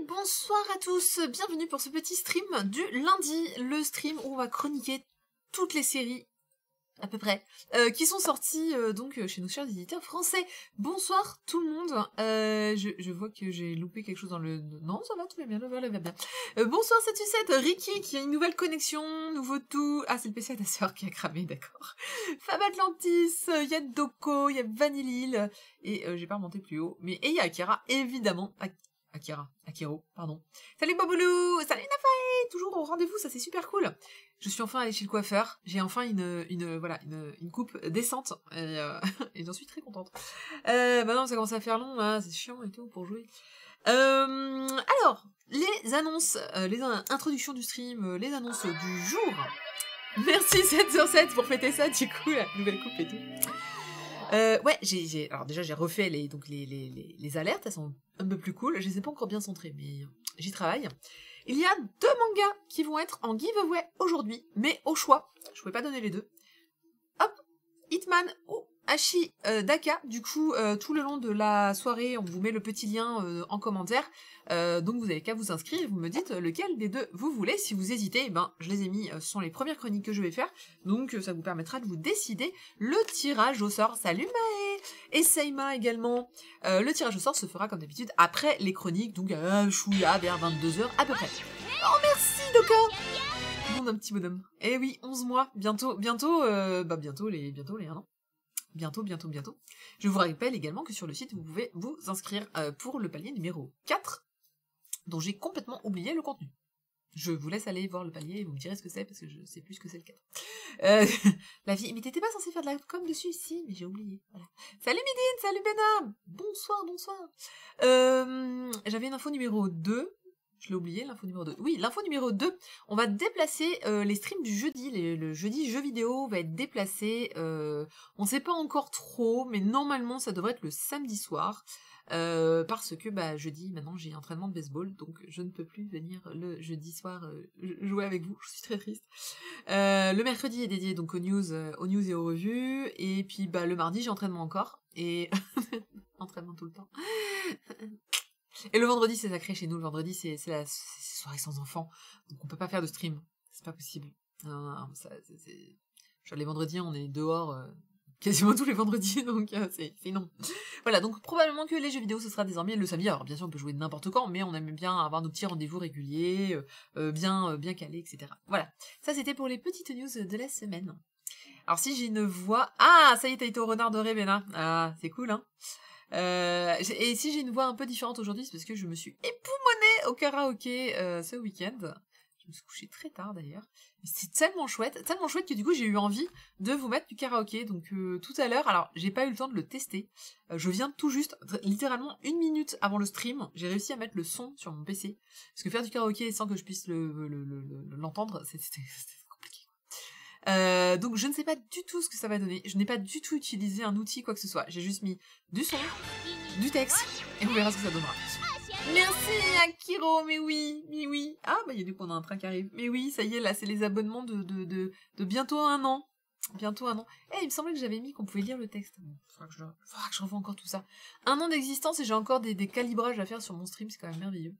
bonsoir à tous, bienvenue pour ce petit stream du lundi, le stream où on va chroniquer toutes les séries, à peu près, qui sont sorties donc chez nos chers éditeurs français. Bonsoir tout le monde, je vois que j'ai loupé quelque chose dans le... Non, ça va, tout va bien, le va bien. Bonsoir Satucette, Ricky qui a une nouvelle connexion, nouveau tout... Ah, c'est le PC à ta sœur qui a cramé, d'accord. Fab Atlantis, il y a Doko, il y a Vanillil, et j'ai pas remonté plus haut, mais... Et il y a Akira, évidemment, Akiro, pardon. Salut Boboulou, salut Nafae, toujours au rendez-vous, ça c'est super cool. Je suis enfin allée chez le coiffeur, j'ai enfin une coupe décente, et j'en suis très contente. Maintenant ça commence à faire long, hein, c'est chiant et tout pour jouer. Alors, les annonces, les introductions du stream, les annonces du jour. Merci 7/7 pour fêter ça, du coup, la nouvelle coupe et tout. Ouais, alors déjà j'ai refait les alertes, elles sont un peu plus cool, je les ai pas encore bien centrées, mais j'y travaille. Il y a 2 mangas qui vont être en giveaway aujourd'hui, mais au choix, je pouvais pas donner les deux. Hop, Hitman ou Hachi Daka, du coup tout le long de la soirée on vous met le petit lien en commentaire, donc vous avez qu'à vous inscrire, vous me dites lequel des deux vous voulez. Si vous hésitez, ben je les ai mis, ce sont les premières chroniques que je vais faire, donc ça vous permettra de vous décider le tirage au sort. Salut Maë et Seima également. Le tirage au sort se fera comme d'habitude après les chroniques, donc chouïa vers 22h à peu près. Oh merci Doka, bon un petit bonhomme. Eh oui, 11 mois, bientôt les 1 an. Bientôt. Je vous rappelle également que sur le site, vous pouvez vous inscrire pour le palier numéro 4, dont j'ai complètement oublié le contenu. Je vous laisse aller voir le palier et vous me direz ce que c'est, parce que je sais plus ce que c'est le 4. La vie... Mais t'étais pas censé faire de la com dessus ici, mais j'ai oublié. Voilà. Salut Midine, salut Benham. Bonsoir. J'avais une info numéro 2. Je l'ai oublié, l'info numéro 2. Oui, l'info numéro 2, on va déplacer les streams du jeudi. Le jeudi jeu vidéo va être déplacé. On sait pas encore trop, mais normalement ça devrait être le samedi soir. Parce que jeudi, maintenant j'ai entraînement de baseball, donc je ne peux plus venir le jeudi soir jouer avec vous. Je suis très triste. Le mercredi est dédié donc aux news et aux revues. Et puis le mardi j'ai entraînement encore. Et entraînement tout le temps. Et le vendredi, c'est sacré chez nous. Le vendredi, c'est la soirée sans enfants. Donc, on peut pas faire de stream. C'est pas possible. Non, les vendredis, on est dehors quasiment tous les vendredis. Donc, c'est non. Voilà. Donc, probablement que les jeux vidéo, ce sera désormais le samedi. Alors, bien sûr, on peut jouer n'importe quand, mais on aime bien avoir nos petits rendez-vous réguliers, bien calés, etc. Voilà. Ça, c'était pour les petites news de la semaine. Alors, si j'ai une voix... Ah, ça y est, t'as été au renard doré, Béna. Ah, c'est cool, hein. Et si j'ai une voix un peu différente aujourd'hui, c'est parce que je me suis époumonée au karaoké ce week-end. Je me suis couchée très tard d'ailleurs. C'est tellement chouette que du coup j'ai eu envie de vous mettre du karaoké. Donc tout à l'heure, alors j'ai pas eu le temps de le tester. Je viens tout juste, littéralement 1 minute avant le stream, j'ai réussi à mettre le son sur mon PC. Parce que faire du karaoké sans que je puisse l'entendre, c'était compliqué. Donc je ne sais pas du tout ce que ça va donner. Je n'ai pas du tout utilisé un outil, quoi que ce soit. J'ai juste mis du son, du texte, et on verra ce que ça donnera. Merci Akiro, mais oui. Ah il y a du coup on a un train qui arrive. Mais oui, ça y est, là c'est les abonnements de bientôt 1 an. Bientôt 1 an. Il me semblait que j'avais mis qu'on pouvait lire le texte. Bon, faudra que je revoie encore tout ça. 1 an d'existence et j'ai encore des calibrages à faire sur mon stream, c'est quand même merveilleux.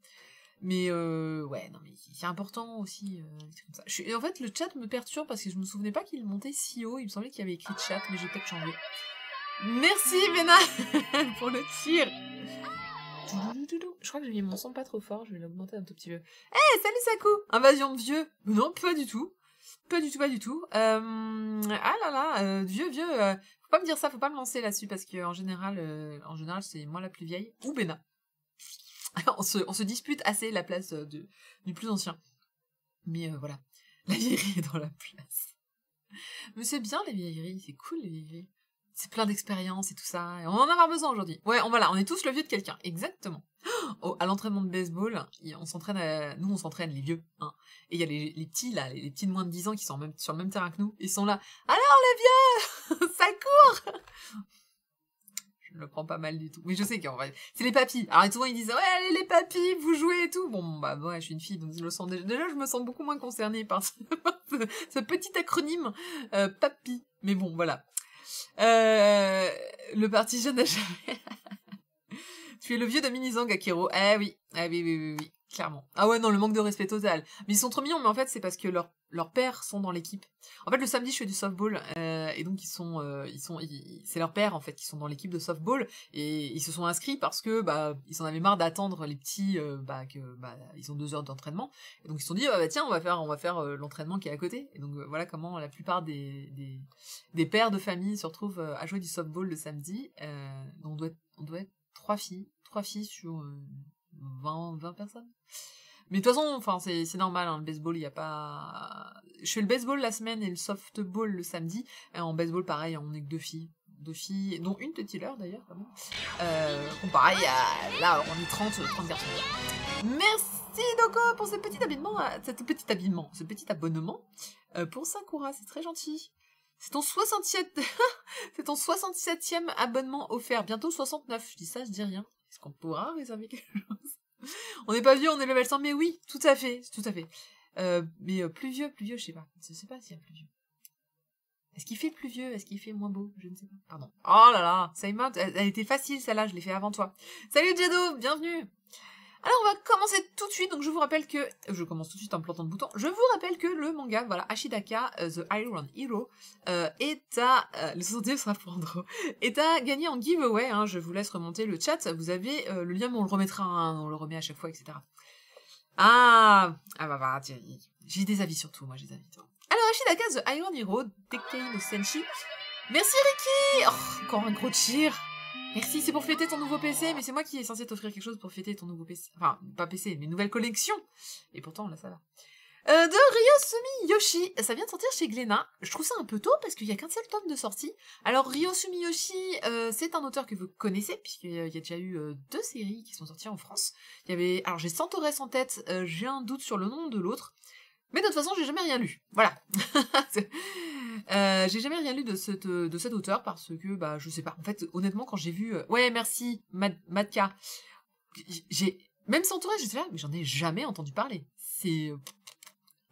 Mais ouais, non mais c'est important aussi, comme ça. En fait, le chat me perturbe parce que je me souvenais pas qu'il montait si haut. Il me semblait qu'il y avait écrit chat, mais j'ai peut-être changé. Merci Bena pour le tir. Je crois que j'ai mis mon son pas trop fort, je vais l'augmenter un tout petit peu. Salut Saku. Invasion de vieux. Non, pas du tout. Pas du tout. Ah là là, vieux, faut pas me dire ça, faut pas me lancer là-dessus parce que en général c'est moi la plus vieille ou Bena. on se dispute assez la place du plus ancien. Mais voilà, la vieillerie est dans la place. Mais c'est bien les vieilleries, c'est cool les vieilleries. C'est plein d'expériences et tout ça, et on en a besoin aujourd'hui. Ouais, on est tous le vieux de quelqu'un, exactement. Oh, à l'entraînement de baseball, on s'entraîne les vieux, hein. Et il y a les petits là, les petits de moins de 10 ans qui sont sur le même terrain que nous, ils sont là. Alors les vieux, ça court. Je ne le prends pas mal du tout. Mais je sais qu'en vrai, c'est les papis. Alors souvent ils disent ouais allez les papis, vous jouez et tout. Bon ouais, je suis une fille donc je le sens déjà je me sens beaucoup moins concernée par ce petit acronyme papy. Mais bon voilà. Le parti jeune n'a jamais. Tu es le vieux de Minizang, Akiro. Oui. Clairement. Ah ouais, non, le manque de respect total. Mais ils sont trop mignons, mais en fait, c'est parce que leurs pères sont dans l'équipe. En fait, le samedi, je fais du softball, et donc c'est leurs pères, en fait, qui sont dans l'équipe de softball, et ils se sont inscrits parce que, bah, ils en avaient marre d'attendre les petits, ils ont 2 heures d'entraînement. Et donc, ils se sont dit, ah, bah, tiens, on va faire l'entraînement qui est à côté. Et donc, voilà comment la plupart des pères de famille se retrouvent à jouer du softball le samedi. Donc, on doit être 3 filles sur 20 personnes. Mais de toute façon, enfin, c'est normal, hein, le baseball, il y a pas... Je fais le baseball la semaine et le softball le samedi. Et en baseball, pareil, on est que 2 filles. 2 filles, dont une petite healer d'ailleurs, quand même. Comparé à... Là, on est 30 garçons. Merci Doko pour ce petit abonnement pour Sakura, c'est très gentil. C'est ton 67e abonnement offert, bientôt 69. Je dis ça, je dis rien. Est-ce qu'on pourra réserver quelque chose? On n'est pas vieux, on est level 100, mais oui, tout à fait. Mais plus vieux, je sais pas. Je sais pas s'il y a plus vieux. Est-ce qu'il fait plus vieux? Est-ce qu'il fait moins beau? Je ne sais pas. Pardon. Oh là là, Saïma, elle était facile celle-là, je l'ai fait avant toi. Salut Jado, bienvenue. Alors on va commencer tout de suite, donc je vous rappelle que... Je commence tout de suite en plantant le bouton. Je vous rappelle que le manga, voilà, Ashitaka, The Iron Hero, est à... le 61 sera pour Andro, est à gagner en giveaway, hein, je vous laisse remonter le chat, vous avez le lien, mais on le remettra, hein, on le remet à chaque fois, etc. J'ai des avis sur tout, moi, j'ai des avis. Alors Ashitaka, The Iron Hero, Tekkei no Senshi. Merci Ricky. Oh, encore un gros cheer. Merci, c'est pour fêter ton nouveau PC, mais c'est moi qui est censé t'offrir quelque chose pour fêter ton nouveau PC. Enfin, pas PC, mais nouvelle collection. Et pourtant, là, ça va. De Ryosumi Yoshi, ça vient de sortir chez Glénat. Je trouve ça un peu tôt parce qu'il y a qu'un seul tome de sortie. Alors Ryosumi Yoshi, c'est un auteur que vous connaissez puisqu'il y a déjà eu 2 séries qui sont sorties en France. Alors j'ai Centaurès en tête, j'ai un doute sur le nom de l'autre. Mais de toute façon, j'ai jamais rien lu. Voilà. J'ai jamais rien lu de cet auteur parce que, bah, je sais pas. En fait, honnêtement, quand j'ai vu... Ouais, merci, Matka. Même Centaurès, j'étais là, mais j'en ai jamais entendu parler. C'est...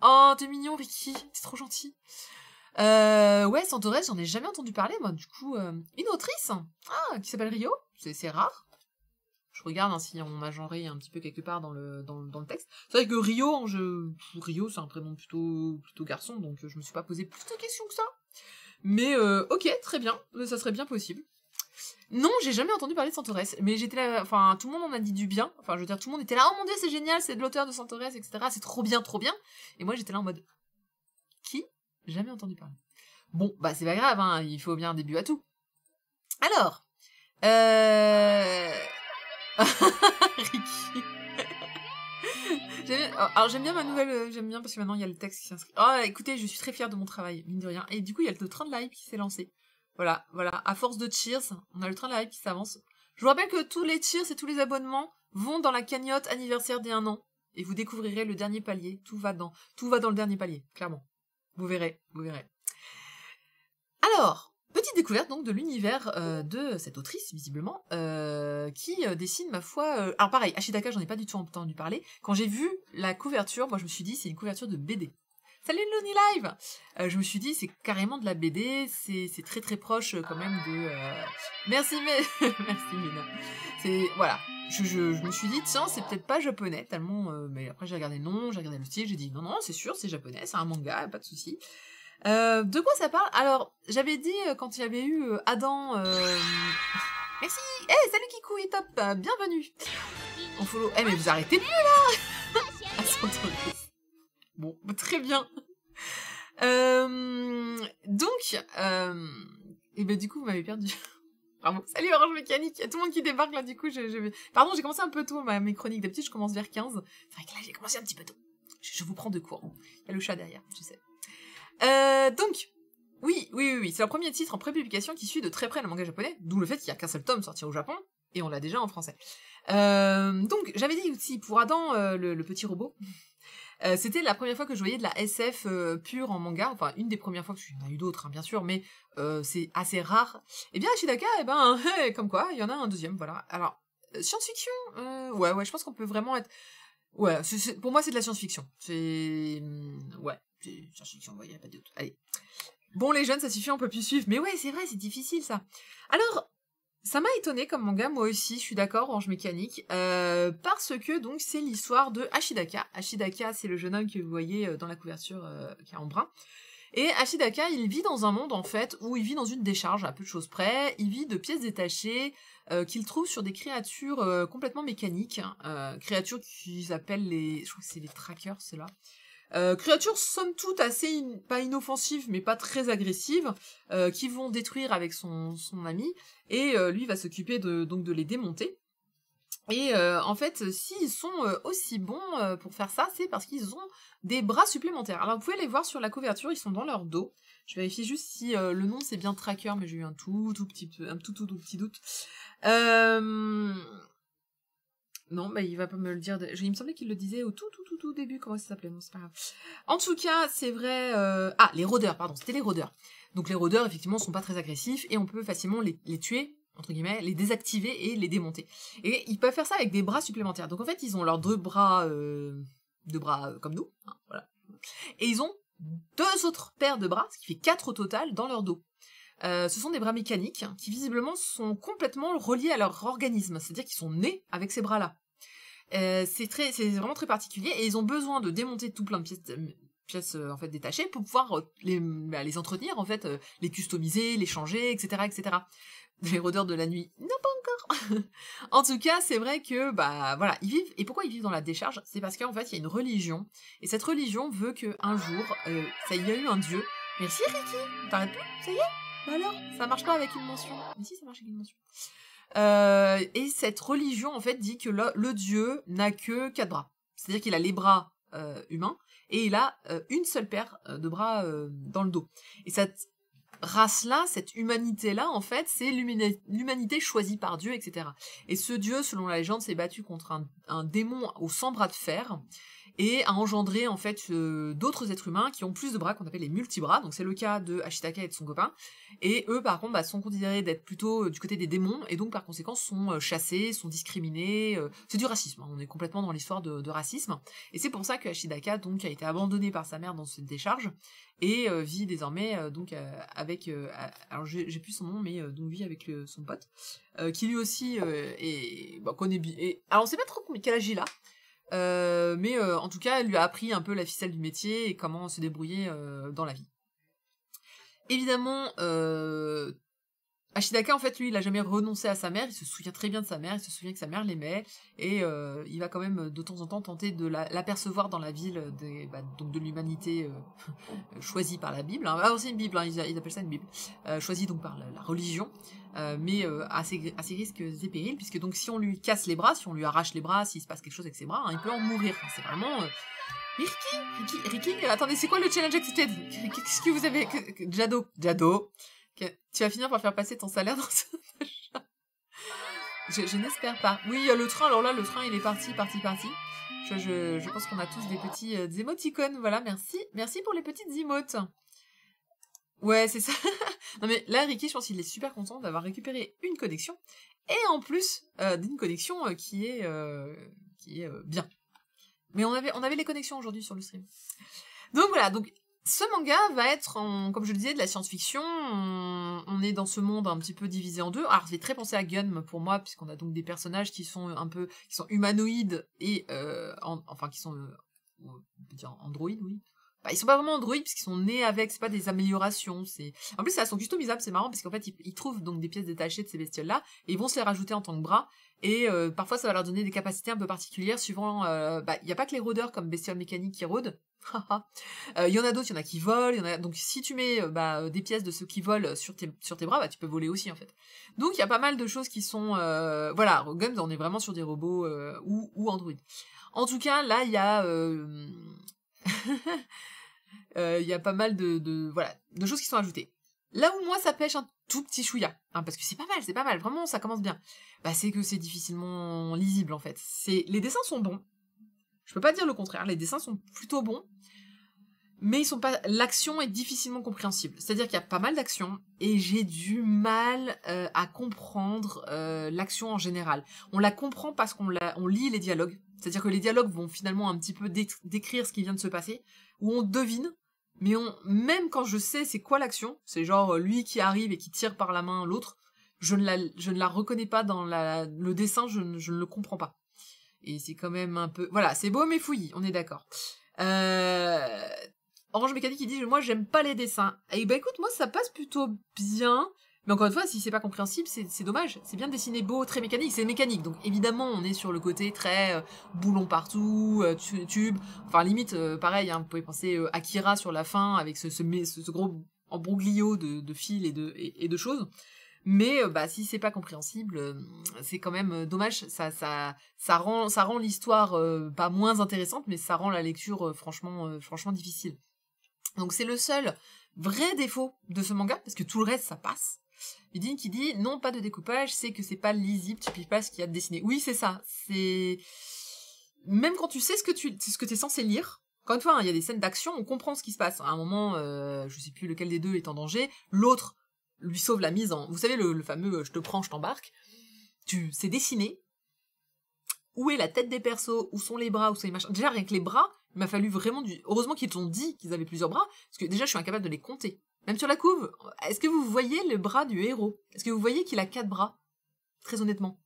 Oh, t'es mignon, Ricky. C'est trop gentil. Ouais, Centaurès, j'en ai jamais entendu parler, moi. Du coup, une autrice qui s'appelle Rio. C'est rare. Je regarde, hein, si on m'a genré un petit peu quelque part dans le texte. C'est vrai que Rio, Rio, c'est un prénom plutôt garçon, donc je me suis pas posé plus de questions que ça. Mais ok, très bien, ça serait bien possible. Non, j'ai jamais entendu parler de Centaurès, mais j'étais là, enfin, tout le monde en a dit du bien. Enfin, je veux dire, tout le monde était là, oh mon dieu, c'est génial, c'est de l'auteur de Centaurès, etc. C'est trop bien, trop bien. Et moi, j'étais là en mode, qui? Jamais entendu parler. Bon, bah c'est pas grave, hein, il faut bien un début à tout. Alors, Ricky. Alors j'aime bien ma nouvelle, j'aime bien parce que maintenant il y a le texte qui s'inscrit. Oh écoutez, je suis très fière de mon travail, mine de rien. Et du coup il y a le train de la hype qui s'est lancé. Voilà, à force de cheers, on a le train de la hype qui s'avance. Je vous rappelle que tous les cheers et tous les abonnements vont dans la cagnotte anniversaire des 1 an. Et vous découvrirez le dernier palier. Tout va dans le dernier palier, clairement. Vous verrez. Alors, petite découverte donc de l'univers de cette autrice, visiblement, qui dessine, ma foi... Alors pareil, Ashitaka, j'en ai pas du tout entendu parler. Quand j'ai vu la couverture, moi je me suis dit, c'est une couverture de BD. Salut Looney Live. Je me suis dit, c'est carrément de la BD, c'est très très proche quand même de... Merci, merci Mina. C'est... Voilà. Je me suis dit, tiens, c'est peut-être pas japonais, tellement... Mais après j'ai regardé le nom, j'ai regardé le style, j'ai dit, non, c'est sûr, c'est japonais, c'est un manga, pas de souci. De quoi ça parle? Alors, j'avais dit quand il y avait eu Adam... Merci. Salut Kikou et top, bienvenue. On follow... mais vous arrêtez de là. Bon, très bien. Donc, et ben du coup, vous m'avez perdu. Pardon. Salut Orange Mécanique, il y a tout le monde qui débarque là, du coup, Pardon, j'ai commencé un peu tôt mes chroniques. D'habitude, je commence vers 15. C'est vrai que là, j'ai commencé un petit peu tôt. Je vous prends de court. Il y a le chat derrière, je sais. Donc, oui, c'est le premier titre en pré-publication qui suit de très près le manga japonais, d'où le fait qu'il y a qu'un seul tome sorti au Japon, et on l'a déjà en français. Donc, j'avais dit aussi, pour Adam, le petit robot, c'était la première fois que je voyais de la SF pure en manga, enfin, une des premières fois, parce qu'il y en a eu d'autres, hein, bien sûr, mais c'est assez rare. Et bien, Ashitaka, comme quoi, il y en a un deuxième, voilà. Alors, science-fiction, ouais, je pense qu'on peut vraiment être... Ouais, pour moi, c'est de la science-fiction. Ouais, c'est science-fiction, il n'y a pas de doute. Allez. Bon, les jeunes, ça suffit, on peut plus suivre. Mais ouais, c'est vrai, c'est difficile, ça. Alors, Ça m'a étonné comme manga, moi aussi, je suis d'accord, Orange Mécanique, parce que donc c'est l'histoire de Ashidaka. Ashidaka, c'est le jeune homme que vous voyez dans la couverture qui est en brun. Et Ashidaka, il vit dans un monde en fait où il vit dans une décharge à peu de choses près. Il vit de pièces détachées qu'il trouve sur des créatures complètement mécaniques, créatures qu'ils appellent les, je crois que c'est les trackers, c'est là. Créatures somme toute assez pas inoffensives mais pas très agressives, qui vont détruire avec son ami, et lui va s'occuper donc de les démonter. Et en fait, s'ils sont aussi bons pour faire ça, c'est parce qu'ils ont des bras supplémentaires. Alors vous pouvez les voir sur la couverture, ils sont dans leur dos. Je vérifie juste si le nom c'est bien Tracker, mais j'ai eu un tout petit doute. Non, bah il va pas me le dire. Il me semblait qu'il le disait au tout début. Comment ça s'appelait? Non, c'est pas grave. En tout cas, c'est vrai. Ah, les rôdeurs, pardon, c'était les rôdeurs. Donc les rôdeurs, effectivement, sont pas très agressifs et on peut facilement les tuer, entre guillemets, les désactiver et les démonter. Et ils peuvent faire ça avec des bras supplémentaires. Donc en fait, ils ont leurs deux bras comme nous, hein, voilà. Et ils ont deux autres paires de bras, ce qui fait 4 au total, dans leur dos. Ce sont des bras mécaniques qui visiblement sont complètement reliés à leur organisme, c'est-à-dire qu'ils sont nés avec ces bras-là. C'est vraiment très particulier et ils ont besoin de démonter tout plein de pièces en fait détachées pour pouvoir les entretenir en fait, les customiser, les changer, etc. Les rôdeurs de la nuit, non pas encore. En tout cas, c'est vrai que bah voilà, ils vivent. Et pourquoi ils vivent dans la décharge? C'est parce qu'en fait, il y a une religion et cette religion veut que un jour, ça y a eu un dieu. Merci Ricky, t'arrêtes plus? Ça y est? Bah alors, ça marche pas avec une mention. Mais si, ça marche avec une mention. Et cette religion, en fait, dit que le dieu n'a que 4 bras. C'est-à-dire qu'il a les bras humains, et il a une seule paire de bras dans le dos. Et cette race-là, cette humanité-là, en fait, c'est l'humanité choisie par Dieu, etc. Et ce dieu, selon la légende, s'est battu contre un démon aux 100 bras de fer, et a engendré en fait d'autres êtres humains qui ont plus de bras, qu'on appelle les multibras. Donc c'est le cas de Ashitaka et de son copain. Et eux par contre sont considérés d'être plutôt du côté des démons, et donc par conséquent sont chassés, sont discriminés. C'est du racisme, hein. On est complètement dans l'histoire de racisme. Et c'est pour ça que Ashitaka donc a été abandonné par sa mère dans cette décharge et vit désormais donc avec alors j'ai plus son nom, mais donc vit avec son pote qui lui aussi connaît bien. Alors on sait pas trop quel âge il a. Mais en tout cas, elle lui a appris un peu la ficelle du métier et comment se débrouiller dans la vie. Évidemment, Ashitaka, en fait, lui, il a jamais renoncé à sa mère, il se souvient très bien de sa mère, il se souvient que sa mère l'aimait, et il va quand même de temps en temps tenter de l'apercevoir dans la ville donc de l'humanité choisie par la Bible. Ah, c'est une Bible, hein, ils appellent ça une Bible. Choisie donc par la religion, mais à ses risques et périls, puisque donc si on lui casse les bras, si on lui arrache les bras, s'il se passe quelque chose avec ses bras, hein, il peut en mourir. Enfin, c'est vraiment... Ricky, attendez, c'est quoi le challenge accepted? Qu'est-ce que vous avez... Jado, tu vas finir par faire passer ton salaire dans ce... je n'espère pas. Oui, il y a le train, alors là, le train, il est parti. Je pense qu'on a tous des petits émoticônes, voilà, merci pour les petites emotes. Ouais, c'est ça. Non mais là, Ricky, je pense qu'il est super content d'avoir récupéré une connexion, et en plus d'une connexion qui est bien. Mais on avait les connexions aujourd'hui sur le stream. Donc voilà, donc ce manga va être, comme je le disais, de la science-fiction. On est dans ce monde un petit peu divisé en deux. Alors, ça fait très penser à Gun pour moi, puisqu'on a donc des personnages qui sont humanoïdes et qui sont on peut dire androïdes, oui. Bah, ils sont pas vraiment androïdes puisqu'ils sont nés avec, c'est pas des améliorations, en plus, elles sont customisables, c'est marrant parce qu'en fait, ils trouvent donc des pièces détachées de ces bestioles-là et ils vont se les rajouter en tant que bras, et parfois ça va leur donner des capacités un peu particulières suivant, il y a pas que les rôdeurs comme bestioles mécaniques qui rôdent. Il y en a d'autres, il y en a qui volent, donc si tu mets des pièces de ceux qui volent sur tes bras, tu peux voler aussi en fait. Donc il y a pas mal de choses qui sont voilà, Gums, on est vraiment sur des robots ou Android. En tout cas, là il y a il y a pas mal de choses qui sont ajoutées. Là où moi ça pêche un tout petit chouïa, hein, parce que c'est pas mal, vraiment ça commence bien. C'est que c'est difficilement lisible en fait. Les dessins sont bons. Je peux pas dire le contraire, les dessins sont plutôt bons, mais l'action est difficilement compréhensible. C'est-à-dire qu'il y a pas mal d'action, et j'ai du mal à comprendre l'action en général. On la comprend parce qu'on lit les dialogues. C'est-à-dire que les dialogues vont finalement un petit peu décrire ce qui vient de se passer, où on devine, mais même quand je sais c'est quoi l'action, c'est genre lui qui arrive et qui tire par la main l'autre, je ne la reconnais pas dans le dessin, je ne le comprends pas. Et c'est quand même un peu... Voilà, c'est beau mais fouillis, on est d'accord. Orange Mécanique qui dit « Moi, j'aime pas les dessins. » Et ben écoute, moi, ça passe plutôt bien. Mais encore une fois, si c'est pas compréhensible, c'est dommage. C'est bien dessiné beau, très mécanique. C'est mécanique, donc évidemment, on est sur le côté très boulon partout, tube. Enfin, limite, pareil, hein, vous pouvez penser Akira sur la fin, avec ce gros embroglio de fils et de choses. Mais si c'est pas compréhensible, c'est quand même dommage. Ça rend l'histoire pas moins intéressante, mais ça rend la lecture franchement difficile. Donc c'est le seul vrai défaut de ce manga, parce que tout le reste ça passe. Udine qui dit non, pas de découpage, c'est que c'est pas lisible, tu piges pas ce qu'il y a de dessiné. Oui, c'est ça. C'est même quand tu sais ce que t'es censé lire. Encore une fois, il y a des scènes d'action, on comprend ce qui se passe. À un moment, je sais plus lequel des deux est en danger, l'autre lui sauve la mise en... Vous savez, le fameux « je te prends, je t'embarque ». C'est dessiné. Où est la tête des persos? Où sont les bras? Où sont les machins? Déjà, rien que les bras, il m'a fallu vraiment du... Heureusement qu'ils t'ont dit qu'ils avaient plusieurs bras, parce que déjà, je suis incapable de les compter. Même sur la couve, est-ce que vous voyez le bras du héros? Est-ce que vous voyez qu'il a 4 bras? Très honnêtement.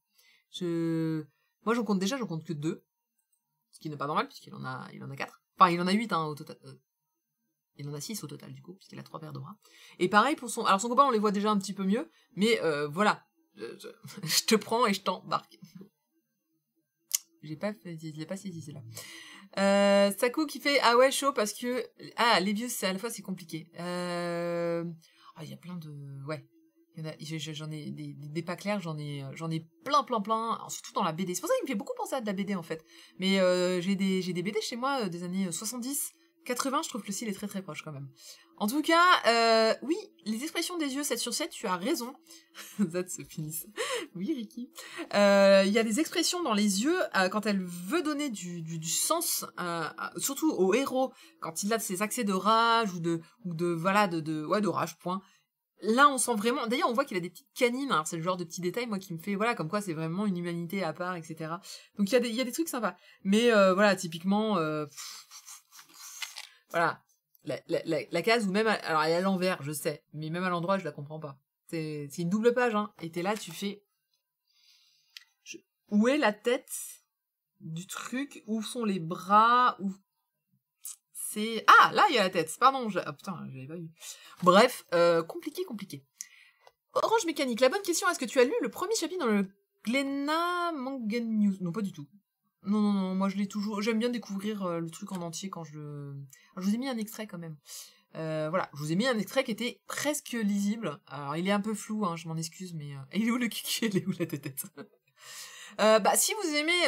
Moi, j'en compte que 2. Ce qui n'est pas normal, puisqu'il en a 4. Enfin, il en a 8, hein, au total. Il en a 6 au total, du coup, puisqu'il a 3 paires de bras. Et pareil pour son... Alors, son copain, on les voit déjà un petit peu mieux, mais voilà. Je te prends et je t'embarque. Je l'ai pas saisi, c'est là. Saku qui fait ah ouais chaud parce que les vieux c'est à la fois c'est compliqué. Il y a plein de j'en ai des pas clairs, j'en ai plein, surtout dans la BD. C'est pour ça qu'il me fait beaucoup penser à de la BD en fait. Mais j'ai des BD chez moi des années 70, 80, je trouve que le style est très très proche quand même. En tout cas, oui, les expressions des yeux 7 sur 7, tu as raison. That se finisse. Oui, Ricky. Il y a des expressions dans les yeux quand elle veut donner du sens, surtout au héros, quand il a ses accès de rage ou de rage, point. Là, on sent vraiment... D'ailleurs, on voit qu'il a des petites canines. Alors, c'est le genre de petits détails, moi, qui me fait... Voilà, comme quoi c'est vraiment une humanité à part, etc. Donc, il y a des trucs sympas. Mais, voilà, typiquement... voilà. La case où même... Alors, elle est à l'envers, je sais. Mais même à l'endroit, je la comprends pas. C'est une double page, hein. Et t'es là, tu fais... Où est la tête du truc? Où sont les bras? Où... C'est... Ah, là, il y a la tête. Pardon, ah putain, je l'avais pas vu. Bref, compliqué. Orange Mécanique, la bonne question, est-ce que tu as lu le premier chapitre dans le Glénat Manga News? Non, pas du tout. Non, moi je l'ai toujours... J'aime bien découvrir le truc en entier quand je... Alors, je vous ai mis un extrait quand même. Voilà, je vous ai mis un extrait qui était presque lisible. Alors, il est un peu flou, hein, je m'en excuse, mais... il est où le kiki? Il est où la tête? Si vous aimez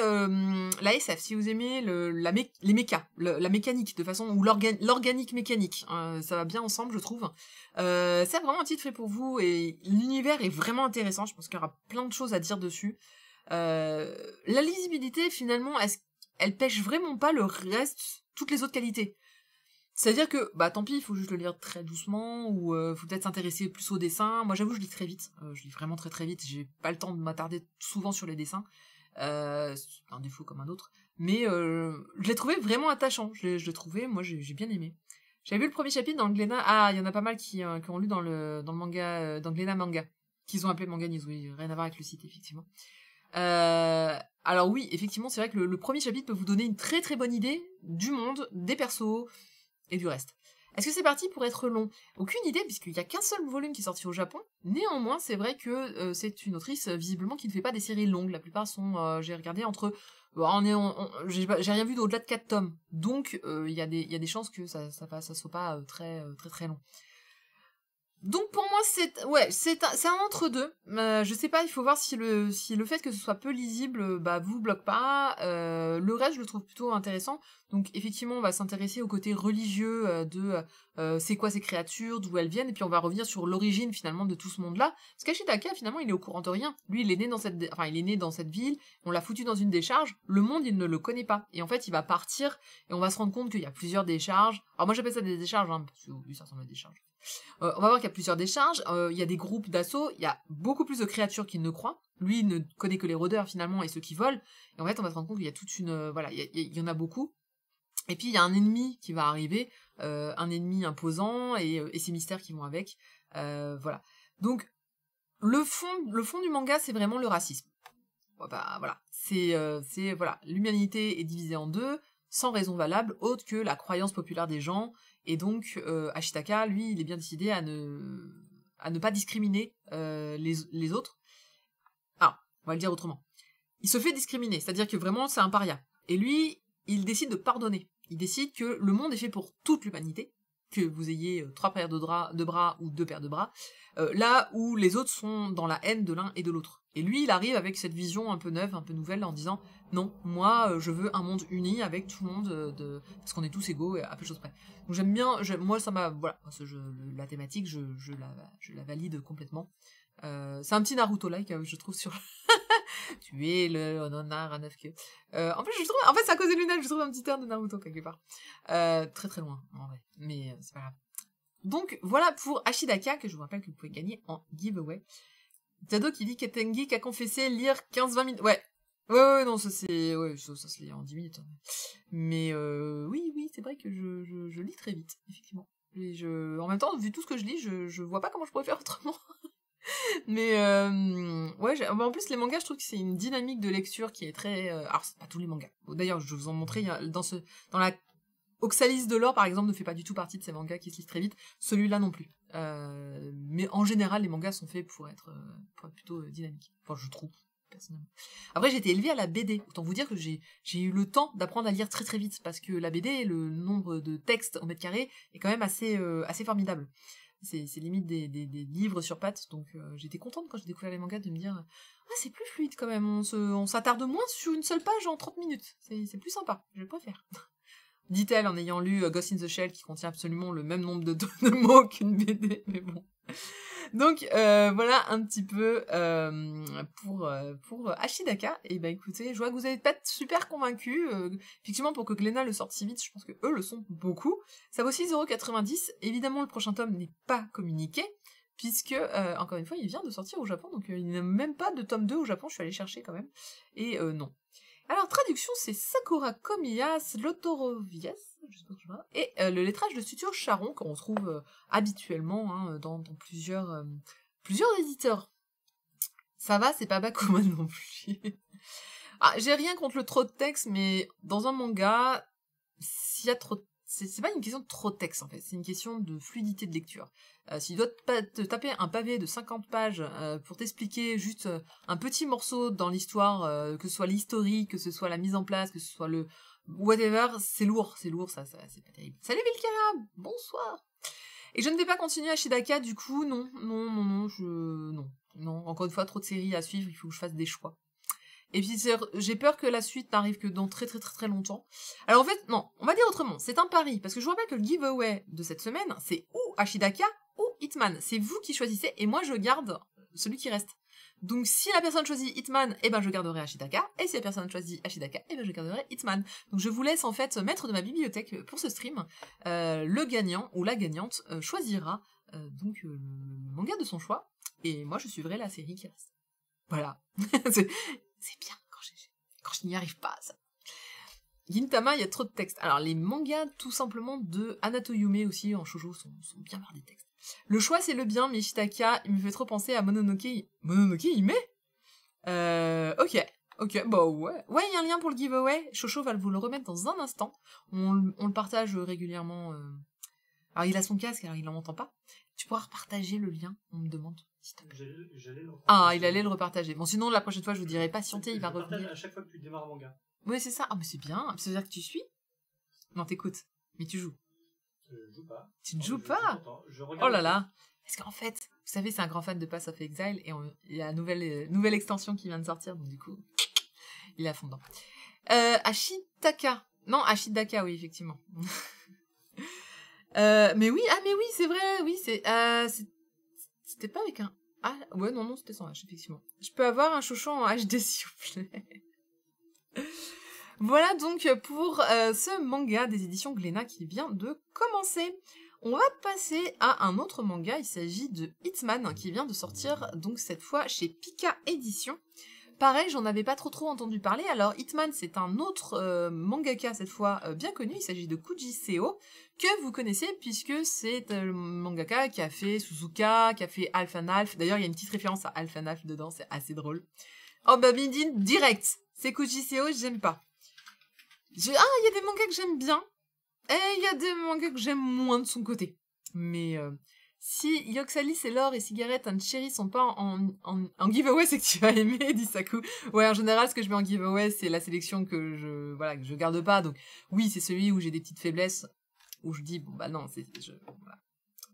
la SF, si vous aimez les mécas, la mécanique de façon, ou l'organique mécanique, ça va bien ensemble, je trouve. C'est vraiment un titre fait pour vous, et l'univers est vraiment intéressant, je pense qu'il y aura plein de choses à dire dessus. La lisibilité, finalement, elle pêche vraiment pas le reste, toutes les autres qualités. C'est-à-dire que, tant pis, il faut juste le lire très doucement, ou faut peut-être s'intéresser plus au dessin. Moi, j'avoue, je lis très vite. Je lis vraiment très très vite. J'ai pas le temps de m'attarder souvent sur les dessins. C'est un défaut comme un autre. Mais je l'ai trouvé vraiment attachant. Je l'ai trouvé, moi, j'ai bien aimé. J'avais vu le premier chapitre dans le Glénat. Ah, il y en a pas mal qui ont lu dans le manga, dans Glénat Manga, qu'ils ont appelé Manga News. Oui, rien à voir avec le site, effectivement. Alors oui, effectivement, c'est vrai que le premier chapitre peut vous donner une très très bonne idée du monde, des persos, et du reste. Est-ce que c'est parti pour être long? Aucune idée, puisqu'il n'y a qu'un seul volume qui est sorti au Japon. Néanmoins, c'est vrai que c'est une autrice, visiblement, qui ne fait pas des séries longues. La plupart sont, j'ai regardé, entre... j'ai rien vu au-delà de 4 tomes. Donc, il y a des chances que ça soit pas très long. Donc pour moi c'est un entre-deux. Je sais pas, il faut voir si le fait que ce soit peu lisible vous bloque pas. Le reste je le trouve plutôt intéressant. Donc effectivement on va s'intéresser au côté religieux de c'est quoi ces créatures, d'où elles viennent, et puis on va revenir sur l'origine finalement de tout ce monde-là. Parce qu'Ashitaka finalement il est au courant de rien. Lui il est né dans cette ville, on l'a foutu dans une décharge, le monde il ne le connaît pas. Et en fait il va partir et on va se rendre compte qu'il y a plusieurs décharges. Alors moi j'appelle ça des décharges, hein, parce que oui ça ressemble à des décharges. On va voir qu'il y a plusieurs décharges, il y a des groupes d'assaut, il y a beaucoup plus de créatures qu'il ne croit. Lui, il ne connaît que les rôdeurs, finalement, et ceux qui volent. Et en fait, on va se rendre compte qu'il y a toute une... il y en a beaucoup. Et puis, il y a un ennemi qui va arriver, un ennemi imposant, et ces mystères qui vont avec. Voilà. Donc, le fond du manga, c'est vraiment le racisme. Bah, voilà. C'est voilà, l'humanité est divisée en deux, sans raison valable, autre que la croyance populaire des gens, et donc Ashitaka, lui, il est bien décidé à ne pas discriminer les autres. Ah, on va le dire autrement. Il se fait discriminer, c'est-à-dire que vraiment, c'est un paria. Et lui, il décide de pardonner. Il décide que le monde est fait pour toute l'humanité, que vous ayez 3 paires de bras ou 2 paires de bras, là où les autres sont dans la haine de l'un et de l'autre. Et lui, il arrive avec cette vision un peu neuve, un peu nouvelle, en disant « Non, moi, je veux un monde uni avec tout le monde, parce qu'on est tous égaux, à peu de choses près. » Donc j'aime bien, moi ça m'a... Voilà, la thématique, je la valide complètement. C'est un petit Naruto-like, je trouve, sur... Tu es le Ononar à 9 queues. En plus, je trouve... En fait, c'est à cause des lunettes, je trouve un petit air de Naruto, quelque part. Très très loin, en vrai. Mais c'est pas grave. Donc, voilà pour Ashitaka, que je vous rappelle que vous pouvez gagner en giveaway. Tado qui dit qu'Etengi a confessé lire 15-20 minutes. Ouais, non, ça c'est... Ouais, ça se lit en 10 minutes. Mais oui, c'est vrai que je lis très vite, effectivement. Et en même temps, vu tout ce que je lis, je vois pas comment je pourrais faire autrement. Mais ouais, en plus les mangas, je trouve que c'est une dynamique de lecture qui est très... Alors, c'est pas tous les mangas. D'ailleurs, je vais vous en montrer, dans la Oxalis de l'or, par exemple, ne fait pas du tout partie de ces mangas qui se lisent très vite. Celui-là non plus. Mais en général, les mangas sont faits pour être plutôt dynamiques. Enfin, je trouve, personnellement. Après, j'ai été élevée à la BD. Autant vous dire que j'ai eu le temps d'apprendre à lire très très vite. Parce que la BD, le nombre de textes au mètre carré est quand même assez formidable. C'est limite des livres sur pattes. Donc, j'étais contente quand j'ai découvert les mangas de me dire « Ah, c'est plus fluide quand même. On s'attarde moins sur une seule page en 30 minutes. C'est plus sympa. Je préfère. » Dit-elle en ayant lu Ghost in the Shell qui contient absolument le même nombre de mots qu'une BD, mais bon. Donc voilà un petit peu pour Ashitaka. Et ben écoutez, je vois que vous n'êtes pas super convaincus. Effectivement, pour que Glénat le sorte si vite, je pense que eux le sont beaucoup. Ça vaut 6,90 €. Évidemment, le prochain tome n'est pas communiqué, puisque, encore une fois, il vient de sortir au Japon, donc il n'y a même pas de tome 2 au Japon, je suis allée chercher quand même. Et non. Alors, traduction, c'est Sakura Komiyas Lotorovias, et le lettrage de Studio Charon, qu'on retrouve habituellement dans plusieurs éditeurs. Ça va, c'est pas Bakuman non plus. J'ai rien contre le trop de texte, mais dans un manga, s'il y a trop... C'est pas une question de trop de texte, en fait, c'est une question de fluidité de lecture. S'il doit te taper un pavé de 50 pages pour t'expliquer juste un petit morceau dans l'histoire, que ce soit l'historique, que ce soit la mise en place, que ce soit le whatever, c'est lourd, ça, c'est pas terrible. Salut Vilkara, bonsoir. Et je ne vais pas continuer à Ashitaka, du coup, non, encore une fois, trop de séries à suivre, il faut que je fasse des choix. Et puis j'ai peur que la suite n'arrive que dans très très très très longtemps. Alors en fait, non, on va dire autrement, c'est un pari, parce que je vous rappelle que le giveaway de cette semaine, c'est ou Ashitaka ou Hitman. C'est vous qui choisissez, et moi je garde celui qui reste. Donc si la personne choisit Hitman, eh ben je garderai Ashitaka, et si la personne choisit Ashitaka, eh ben je garderai Hitman. Donc je vous laisse en fait mettre de ma bibliothèque pour ce stream. Le gagnant ou la gagnante choisira donc le manga de son choix, et moi je suivrai la série qui reste. Voilà. C'est bien quand je n'y arrive pas, ça. Gintama, il y a trop de textes. Alors, les mangas, tout simplement, de Hanato Yume aussi, en shoujo, sont bien barrés des textes. Le choix, c'est le bien, mais Ishitaka, il me fait trop penser à Mononoke. Mononoke Hime Ok, bah ouais. Ouais, il y a un lien pour le giveaway. Shosho va vous le remettre dans un instant. On le partage régulièrement. Alors, il a son casque, alors il n'en entend pas. Tu pourras repartager le lien, on me demande. J'allais le repartager. Ah, il allait le repartager. Bon, sinon, la prochaine fois, je vous dirai patienter, il va revenir. À chaque fois que tu démarres un manga. Oui, c'est ça. Ah, mais c'est bien. Ça veut dire que tu suis? Non, t'écoutes. Mais tu joues. Je joue pas. Tu ne joues pas? Je regarde. Oh là là. Parce qu'en fait, vous savez, c'est un grand fan de Path of Exile et il y a une nouvelle extension qui vient de sortir, donc du coup, il est à fond dedans. Ashitaka. Non, Ashitaka, oui, effectivement. Mais oui, c'est vrai, oui, c'était pas avec un... Ah, ouais, non, c'était sans H, effectivement. Je peux avoir un chouchou en HD, s'il vous plaît. Voilà donc pour ce manga des éditions Glénat qui vient de commencer. On va passer à un autre manga, il s'agit de Hitman, qui vient de sortir donc cette fois chez Pika Édition. pareil, j'en avais pas trop entendu parler. Alors, Hitman, c'est un autre mangaka, cette fois, bien connu. Il s'agit de Kuji Seo, que vous connaissez, puisque c'est le mangaka qui a fait Suzuka, qui a fait Half and Half. D'ailleurs, il y a une petite référence à Half and Half dedans, c'est assez drôle. Oh, bah, Midin, direct. C'est Kuji Seo, j'aime pas. Il y a des mangas que j'aime bien, et il y a des mangas que j'aime moins de son côté. Mais si Yoxalis et L'Or et Cigarette and Cherry sont pas en giveaway, c'est que tu as aimé, dit Saku. Ouais, en général, ce que je mets en giveaway, c'est la sélection que je garde pas. Donc, oui, c'est celui où j'ai des petites faiblesses, où je dis, bon, bah non, voilà.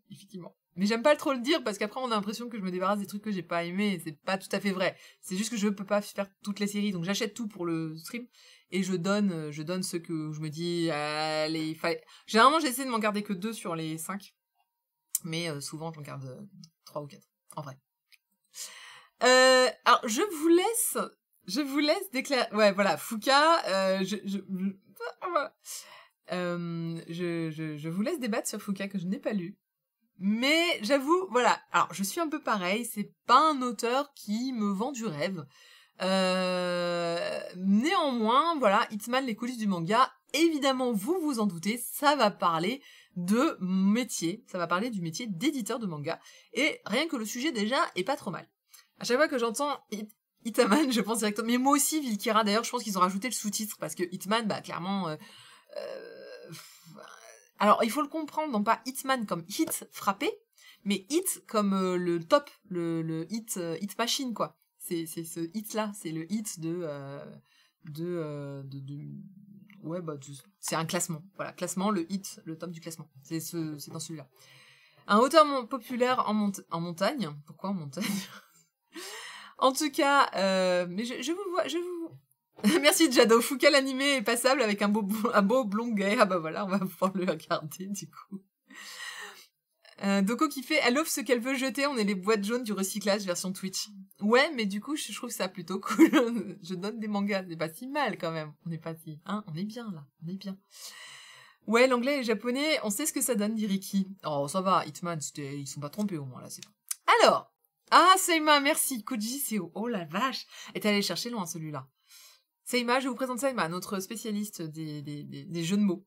Effectivement. Mais j'aime pas trop le dire, parce qu'après, on a l'impression que je me débarrasse des trucs que j'ai pas aimés, et c'est pas tout à fait vrai. C'est juste que je peux pas faire toutes les séries, donc j'achète tout pour le stream, et je donne ceux que je me dis, allez, généralement, j'essaie de m'en garder que 2 sur les 5. Mais souvent, j'en garde 3 ou 4, en vrai. Alors, je vous laisse déclarer... Ouais, voilà, Fuka, je vous laisse débattre sur Fuka, que je n'ai pas lu. Mais j'avoue, voilà, alors je suis un peu pareil, c'est pas un auteur qui me vend du rêve. Néanmoins, voilà, Hitman, les coulisses du manga, évidemment, vous vous en doutez, ça va parler de métier, ça va parler du métier d'éditeur de manga, et rien que le sujet déjà est pas trop mal. À chaque fois que j'entends Hitman, je pense directement, mais moi aussi, Vilkira, d'ailleurs, je pense qu'ils ont rajouté le sous-titre, parce que Hitman, bah clairement... Alors, il faut le comprendre, non pas Hitman comme hit, frappé, mais hit comme le top, le hit machine, quoi. C'est ce hit-là, c'est le hit ouais, bah, c'est un classement. Voilà, classement, le hit, le top du classement. C'est dans celui-là. Un auteur populaire en montagne. Pourquoi en montagne? En tout cas, mais je vous vois, Merci Jado. Fuka l'animé est passable avec un beau blond gay. Ah bah voilà, on va pouvoir le regarder du coup. Doko qui fait, elle offre ce qu'elle veut jeter, on est les boîtes jaunes du recyclage version Twitch. Ouais, mais du coup, je trouve ça plutôt cool. Je donne des mangas, c'est pas si mal quand même. On est pas si, hein, on est bien là, on est bien. Ouais, l'anglais et le japonais, on sait ce que ça donne, dit Ricky. Oh, ça va, Hitman, ils sont pas trompés au moins là, c'est bon. Alors, Seima, merci, Koji Seo. Oh la vache, et t'es allé chercher loin celui-là. Seima, je vous présente Seima, notre spécialiste des jeux de mots.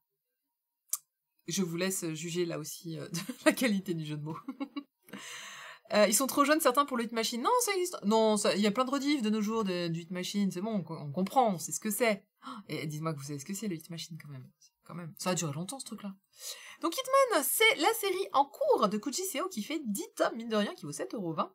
Je vous laisse juger là aussi de la qualité du jeu de mots. Ils sont trop jeunes certains pour le Hit Machine. Non, ça existe. Non, il y a plein de rediffs de nos jours du Hit Machine. C'est bon, on comprend, on sait ce que c'est. Et dites-moi que vous savez ce que c'est le Hit Machine quand même. Ça a duré longtemps ce truc-là. Donc Hitman, c'est la série en cours de Kuji Seo qui fait 10 tomes, mine de rien, qui vaut 7,20 €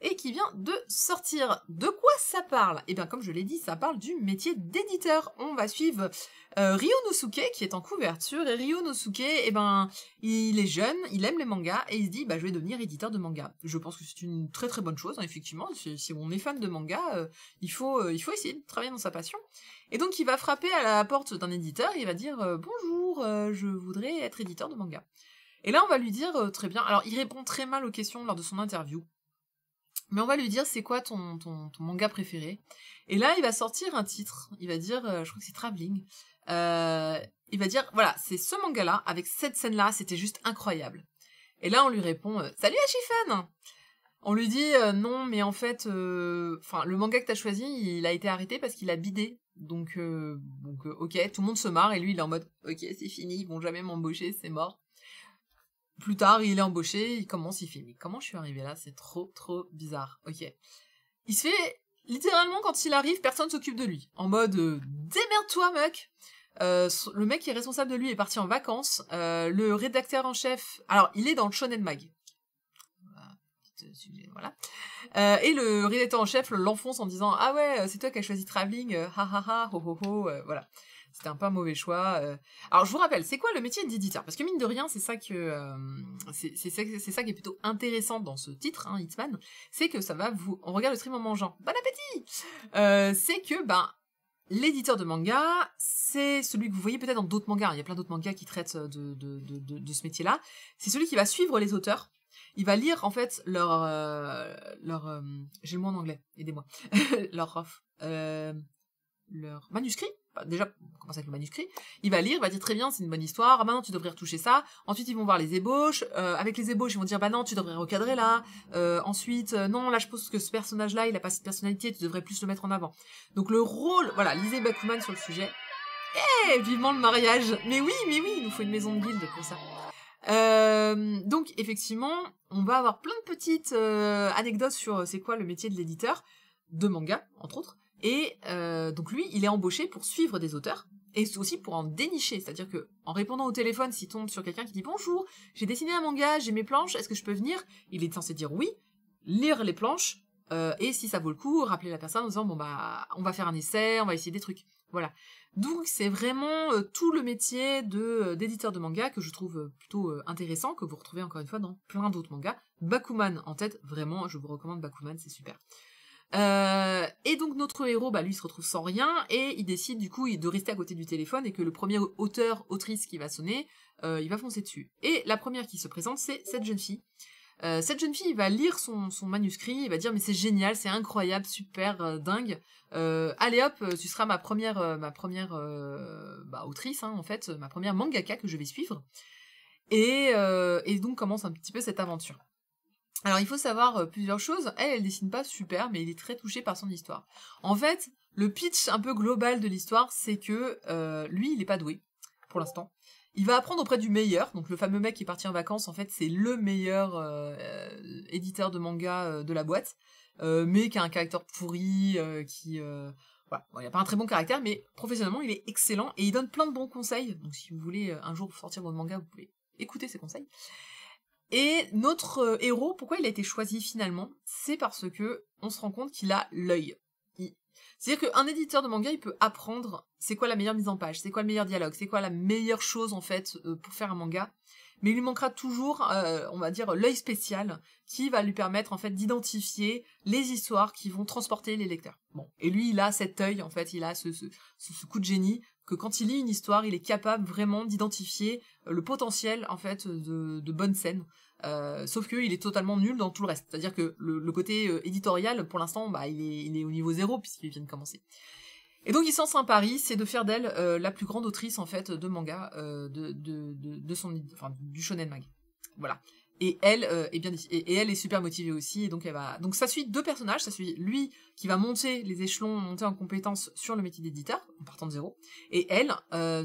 et qui vient de sortir. De quoi ça parle? Eh bien, comme je l'ai dit, ça parle du métier d'éditeur. On va suivre Ryonosuke qui est en couverture, et Ryonosuke, eh ben, il est jeune, il aime les mangas, et il se dit, bah, je vais devenir éditeur de manga. Je pense que c'est une très très bonne chose, hein, effectivement. Si on est fan de manga, il faut essayer de travailler dans sa passion. Et donc, il va frapper à la porte d'un éditeur, et il va dire, bonjour, je voudrais être éditeur de manga. Et là, on va lui dire, très bien, alors il répond très mal aux questions lors de son interview, mais on va lui dire, c'est quoi ton manga préféré? Et là, il va sortir un titre, il va dire, je crois que c'est Travelling, il va dire, voilà, c'est ce manga-là, avec cette scène-là, c'était juste incroyable. Et là, on lui répond, salut Ashifen! On lui dit, non, mais en fait, le manga que t'as choisi, il a été arrêté parce qu'il a bidé. Donc, ok, tout le monde se marre, et lui, il est en mode, ok, c'est fini, ils vont jamais m'embaucher, c'est mort. Plus tard, il est embauché, il commence, il finit. Comment je suis arrivée là? C'est trop bizarre. Ok. Il se fait, littéralement, quand il arrive, personne s'occupe de lui. En mode, démerde-toi, mec! Le mec qui est responsable de lui est parti en vacances. Le rédacteur en chef, alors, il est dans le Shonen Mag. Voilà. Et le rédacteur en chef l'enfonce en disant, ah ouais, c'est toi qui as choisi Travelling, ha ha ha, ho ho ho, voilà. C'était un peu un mauvais choix. Alors je vous rappelle, c'est quoi le métier d'éditeur? Parce que mine de rien, c'est ça qui est plutôt intéressant dans ce titre, hein, Hitman, c'est que ça va on regarde le stream en mangeant. Bon appétit! C'est que, l'éditeur de manga, c'est celui que vous voyez peut-être dans d'autres mangas. Il y a plein d'autres mangas qui traitent de ce métier-là. C'est celui qui va suivre les auteurs. Il va lire, en fait, leur j'ai le mot en anglais, aidez-moi. Leur leur manuscrit. Déjà, on commence avec le manuscrit. Il va lire, il va dire très bien, c'est une bonne histoire. Ah bah non, tu devrais retoucher ça. Ensuite, ils vont voir les ébauches. Avec les ébauches, ils vont dire bah non, tu devrais recadrer là. Ensuite, non, là je pense que ce personnage-là, il a pas cette personnalité, tu devrais plus le mettre en avant. Donc le rôle, voilà, lisez Bakuman sur le sujet. Eh, vivement le mariage. Mais oui, il nous faut une maison de guilde pour ça. Donc effectivement, on va avoir plein de petites anecdotes sur c'est quoi le métier de l'éditeur de manga, entre autres. Et donc lui, il est embauché pour suivre des auteurs et aussi pour en dénicher. C'est-à-dire que en répondant au téléphone, s'il tombe sur quelqu'un qui dit bonjour, j'ai dessiné un manga, j'ai mes planches, est-ce que je peux venir? Il est censé dire oui, lire les planches et si ça vaut le coup, rappeler la personne en disant bon bah on va faire un essai, on va essayer des trucs. Voilà. Donc c'est vraiment tout le métier d'éditeur de manga que je trouve plutôt intéressant, que vous retrouvez encore une fois dans plein d'autres mangas. Bakuman en tête, vraiment, je vous recommande Bakuman, c'est super. Et donc notre héros, bah lui, il se retrouve sans rien et il décide du coup de rester à côté du téléphone et que le premier autrice qui va sonner, il va foncer dessus. Et la première qui se présente, c'est cette jeune fille. Cette jeune fille, il va lire son manuscrit, il va dire mais c'est génial, c'est incroyable, super dingue. Allez hop, tu seras ma première autrice, hein, en fait, ma première mangaka que je vais suivre. Et donc commence un petit peu cette aventure. Alors il faut savoir plusieurs choses. Elle dessine pas super, mais il est très touché par son histoire. En fait, le pitch un peu global de l'histoire, c'est que lui, il est pas doué pour l'instant. Il va apprendre auprès du meilleur, donc le fameux mec qui est parti en vacances, en fait, c'est le meilleur éditeur de manga de la boîte, mais qui a un caractère pourri, voilà, bon, il a pas un très bon caractère, mais professionnellement, il est excellent, et il donne plein de bons conseils, donc si vous voulez un jour sortir votre manga, vous pouvez écouter ses conseils. Et notre héros, pourquoi il a été choisi finalement? C'est parce que on se rend compte qu'il a l'œil. C'est-à-dire qu'un éditeur de manga, il peut apprendre c'est quoi la meilleure mise en page, c'est quoi le meilleur dialogue, c'est quoi la meilleure chose en fait pour faire un manga. Mais il lui manquera toujours, on va dire, l'œil spécial qui va lui permettre en fait d'identifier les histoires qui vont transporter les lecteurs. Bon, et lui, il a cet œil en fait, il a ce coup de génie que quand il lit une histoire, il est capable vraiment d'identifier le potentiel en fait de bonnes scènes. Sauf que il est totalement nul dans tout le reste. C'est-à-dire que le côté éditorial, pour l'instant, bah il est au niveau 0 puisqu'il vient de commencer. Et donc il s'en un pari, c'est de faire d'elle la plus grande autrice en fait de manga du shonen mag. Voilà. Et elle est bien et elle est super motivée aussi, et donc elle va. Donc ça suit deux personnages, ça suit lui qui va monter les échelons, monter en compétences sur le métier d'éditeur en partant de 0, et elle,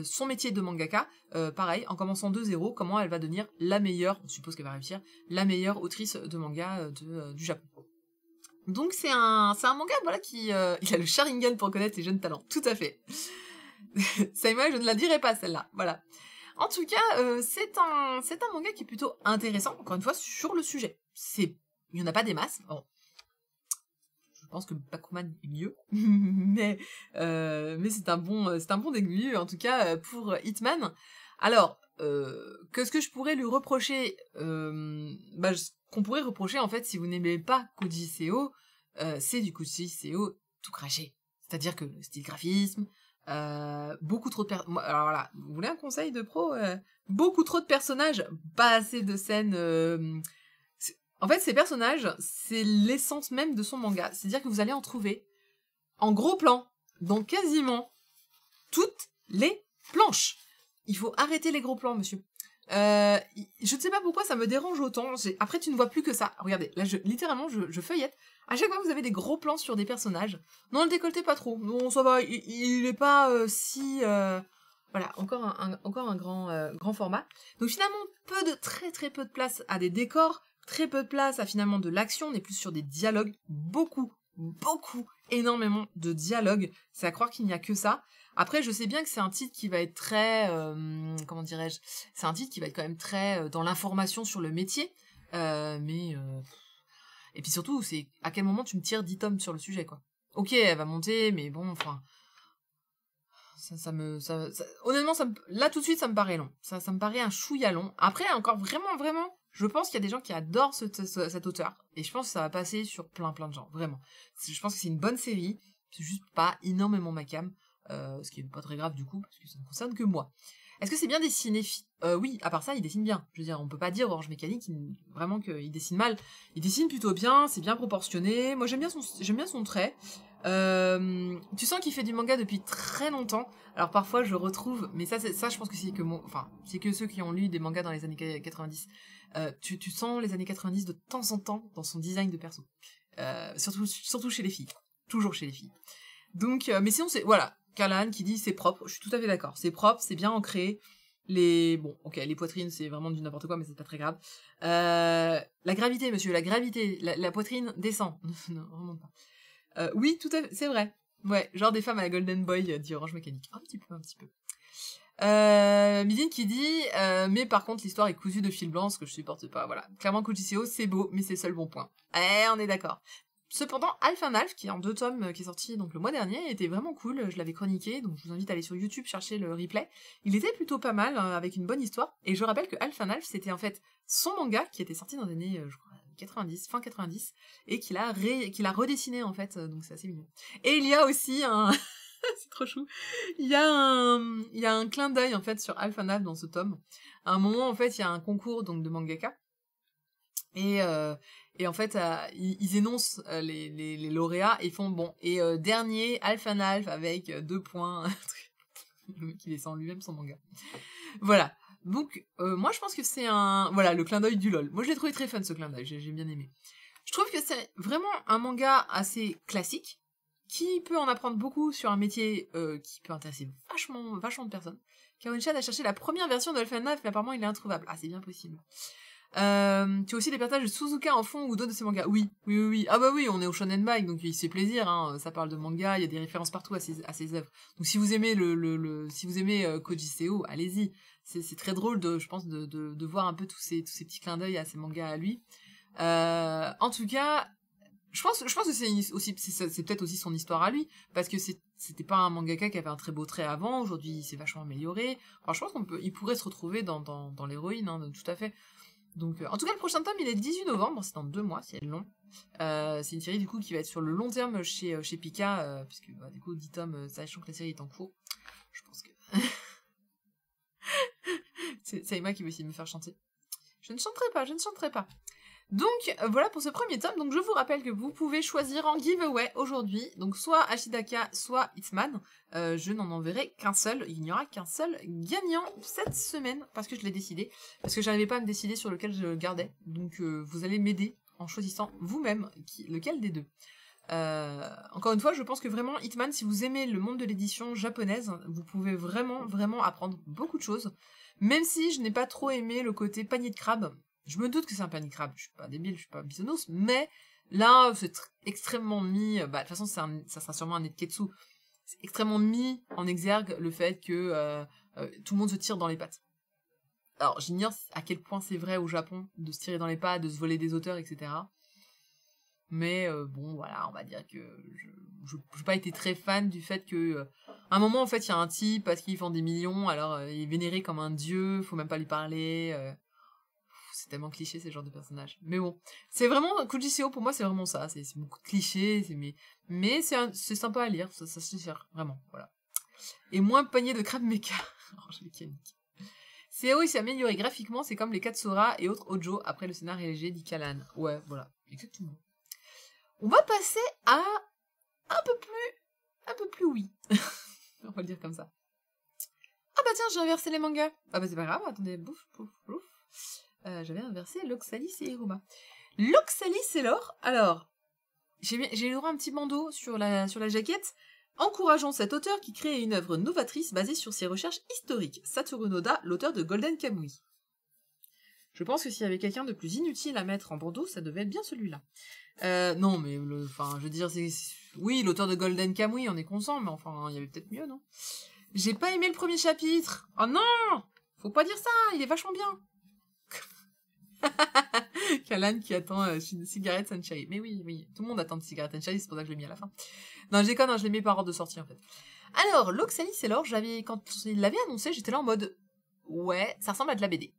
son métier de mangaka, pareil, en commençant de 0, comment elle va devenir la meilleure, on suppose qu'elle va réussir, la meilleure autrice de manga du Japon. Donc c'est un manga, voilà, qui il a le Sharingan pour connaître les jeunes talents, tout à fait. Saïma, je ne la dirai pas celle-là, voilà. En tout cas, c'est un manga qui est plutôt intéressant, encore une fois, sur le sujet. Il y en a pas des masses. Bon, je pense que Bakuman est mieux, mais c'est un bon début, en tout cas, pour Hitman. Alors, qu'est-ce que je pourrais lui reprocher? Qu'on pourrait reprocher, en fait, si vous n'aimez pas Koji Seo, c'est du Koji Seo tout craché. C'est-à-dire que le style graphisme, beaucoup trop de alors voilà, vous voulez un conseil de pro? Beaucoup trop de personnages, pas assez de scènes. En fait, ces personnages, c'est l'essence même de son manga. C'est-à-dire que vous allez en trouver en gros plan dans quasiment toutes les planches. Il faut arrêter les gros plans, monsieur. Je ne sais pas pourquoi ça me dérange autant. Après, tu ne vois plus que ça. Regardez, là, littéralement, je feuillette. À chaque fois, vous avez des gros plans sur des personnages. Non, le décolleté, pas trop. Non, ça va. Il est pas si... Voilà, encore un grand format. Donc finalement, très très peu de place à des décors, très peu de place à finalement de l'action. On est plus sur des dialogues. Beaucoup, énormément de dialogues. C'est à croire qu'il n'y a que ça. Après, je sais bien que c'est un titre qui va être très... comment dirais-je? C'est un titre qui va être quand même très dans l'information sur le métier. Et puis surtout, c'est à quel moment tu me tires 10 tomes sur le sujet, quoi. Ok, elle va monter, mais bon, enfin... Honnêtement, là, tout de suite, ça me paraît long. Ça me paraît un chouïa long. Après, encore vraiment, je pense qu'il y a des gens qui adorent cet auteur. Et je pense que ça va passer sur plein de gens, vraiment. Je pense que c'est une bonne série. C'est juste pas énormément ma cam. Ce qui est pas très grave du coup, parce que ça ne concerne que moi. Est-ce que c'est bien dessiné? Oui, à part ça, il dessine bien. Je veux dire, on peut pas dire Orange Mécanique vraiment qu'il dessine mal. Il dessine plutôt bien, c'est bien proportionné. Moi, j'aime bien son trait. Tu sens qu'il fait du manga depuis très longtemps. Alors parfois je retrouve, mais ça je pense que c'est que c'est que ceux qui ont lu des mangas dans les années 90. Tu sens les années 90 de temps en temps dans son design de perso. Surtout chez les filles. Toujours chez les filles. Donc, mais sinon c'est, voilà, Callahan qui dit c'est propre, je suis tout à fait d'accord. C'est propre, c'est bien ancré. Les poitrines c'est vraiment du n'importe quoi, mais c'est pas très grave. La gravité, monsieur, la gravité, la poitrine descend. Non, vraiment pas. Oui, tout à fait, c'est vrai. Ouais, genre des femmes à la Golden Boy dit Orange Mécanique. Un petit peu. Midine qui dit mais par contre l'histoire est cousue de fil blanc, ce que je supporte pas. Voilà, clairement Kujiseo c'est beau, mais c'est le seul bon point. On est d'accord. Cependant, Alf and Alf, qui est en 2 tomes, qui est sorti donc le mois dernier, était vraiment cool. Je l'avais chroniqué, donc je vous invite à aller sur YouTube chercher le replay. Il était plutôt pas mal, avec une bonne histoire. Et je rappelle que Alf and Alf, c'était en fait son manga qui était sorti dans les années, je crois, 90, fin 90, et qu'il a redessiné en fait, donc c'est assez mignon. Et il y a aussi un c'est trop chou. Il y a un clin d'œil en fait sur Alf and Alf dans ce tome. À un moment en fait, il y a un concours donc de mangaka. Et en fait, ils énoncent les lauréats et font bon. Et dernier, Alf and Alf avec 2 points. Le mec, il descend lui-même son manga. Voilà. Donc, moi, je pense que c'est voilà, le clin d'œil du LOL. Moi, je l'ai trouvé très fun, ce clin d'œil. J'ai bien aimé. Je trouve que c'est vraiment un manga assez classique, qui peut en apprendre beaucoup sur un métier qui peut intéresser vachement de personnes. Kawan-chan a cherché la première version de Alf and Alf, mais apparemment, il est introuvable. Ah, c'est bien possible. Tu as aussi des personnages de Suzuka en fond ou d'autres de ces mangas. Oui. Ah bah oui, on est au Shonen Bike, donc il se fait plaisir, hein. Ça parle de manga, il y a des références partout à ses œuvres. Donc si vous aimez si vous aimez Koji Seo, allez-y. C'est très drôle je pense de voir un peu tous ces petits clins d'œil à ces mangas à lui. En tout cas, je pense que c'est peut-être aussi son histoire à lui, parce que c'était pas un mangaka qui avait un très beau trait avant. Aujourd'hui, il s'est vachement amélioré. Enfin, je pense il pourrait se retrouver dans l'héroïne, hein, tout à fait. Donc, en tout cas, le prochain tome, il est le 18 novembre, c'est dans 2 mois, c'est long. C'est une série, du coup, qui va être sur le long terme chez Pika, puisque, du coup, 10 tomes, sachant que la série est en cours. Je pense que... c'est Emma qui veut essayer de me faire chanter. Je ne chanterai pas. Donc, voilà pour ce premier tome. Donc, je vous rappelle que vous pouvez choisir en giveaway aujourd'hui. Donc, soit Ashidaka, soit Hitman. Je n'en enverrai qu'un seul. Il n'y aura qu'un seul gagnant cette semaine. Parce que je l'ai décidé. Parce que j'arrivais pas à me décider sur lequel je gardais. Donc, vous allez m'aider en choisissant vous-même lequel des deux. Encore une fois, je pense que vraiment, Hitman, si vous aimez le monde de l'édition japonaise, vous pouvez vraiment apprendre beaucoup de choses. Même si je n'ai pas trop aimé le côté panier de crabe. Je me doute que c'est un panier de crabe, je suis pas débile, je suis pas bisounours, mais là, c'est extrêmement mis, de toute façon, ça sera sûrement un netketsu, c'est extrêmement mis en exergue le fait que tout le monde se tire dans les pattes. Alors, j'ignore à quel point c'est vrai au Japon, de se tirer dans les pattes, de se voler des auteurs, etc. Mais bon, voilà, on va dire que je n'ai pas été très fan du fait que à un moment, en fait, il y a un type, parce qu'il vend des millions, alors il est vénéré comme un dieu, faut même pas lui parler... c'est tellement cliché, ces genres de personnages. Mais bon, c'est vraiment... Kujiseo, pour moi, c'est vraiment ça. C'est beaucoup de clichés, mais c'est sympa à lire, ça se sert, vraiment, voilà. Et moins panier de crabe mecha. Orange Mécanique. CEO, il s'est amélioré graphiquement, c'est comme les Katsura et autres Ojo, après le scénario est léger, dit Callahan. Ouais, voilà, exactement. On va passer à un peu plus oui. On va le dire comme ça. Ah bah tiens, j'ai inversé les mangas. Ah bah c'est pas grave, attendez, bouf. J'avais inversé L'Oxalis et Hiruma. L'Oxalis et l'or. Alors, j'ai le droit à un petit bandeau sur la jaquette, encourageant cet auteur qui crée une œuvre novatrice basée sur ses recherches historiques. Satoru Noda, l'auteur de Golden Kamuy. Je pense que s'il y avait quelqu'un de plus inutile à mettre en bandeau, ça devait être bien celui-là. Non, mais je veux dire, oui, l'auteur de Golden Kamuy, on est conscient, mais enfin, il y avait peut-être mieux, non? J'ai pas aimé le premier chapitre. Oh non! Faut pas dire ça, il est vachement bien. Callahan qui attend Cigarette and Cherry. Mais oui, tout le monde attend Cigarette and Cherry, c'est pour ça que je l'ai mis à la fin. Non, je déconne, je l'ai mis par ordre de sortie, en fait. Alors, l'Oxalis et l'or, quand il l'avait annoncé, j'étais là en mode, ouais, ça ressemble à de la BD.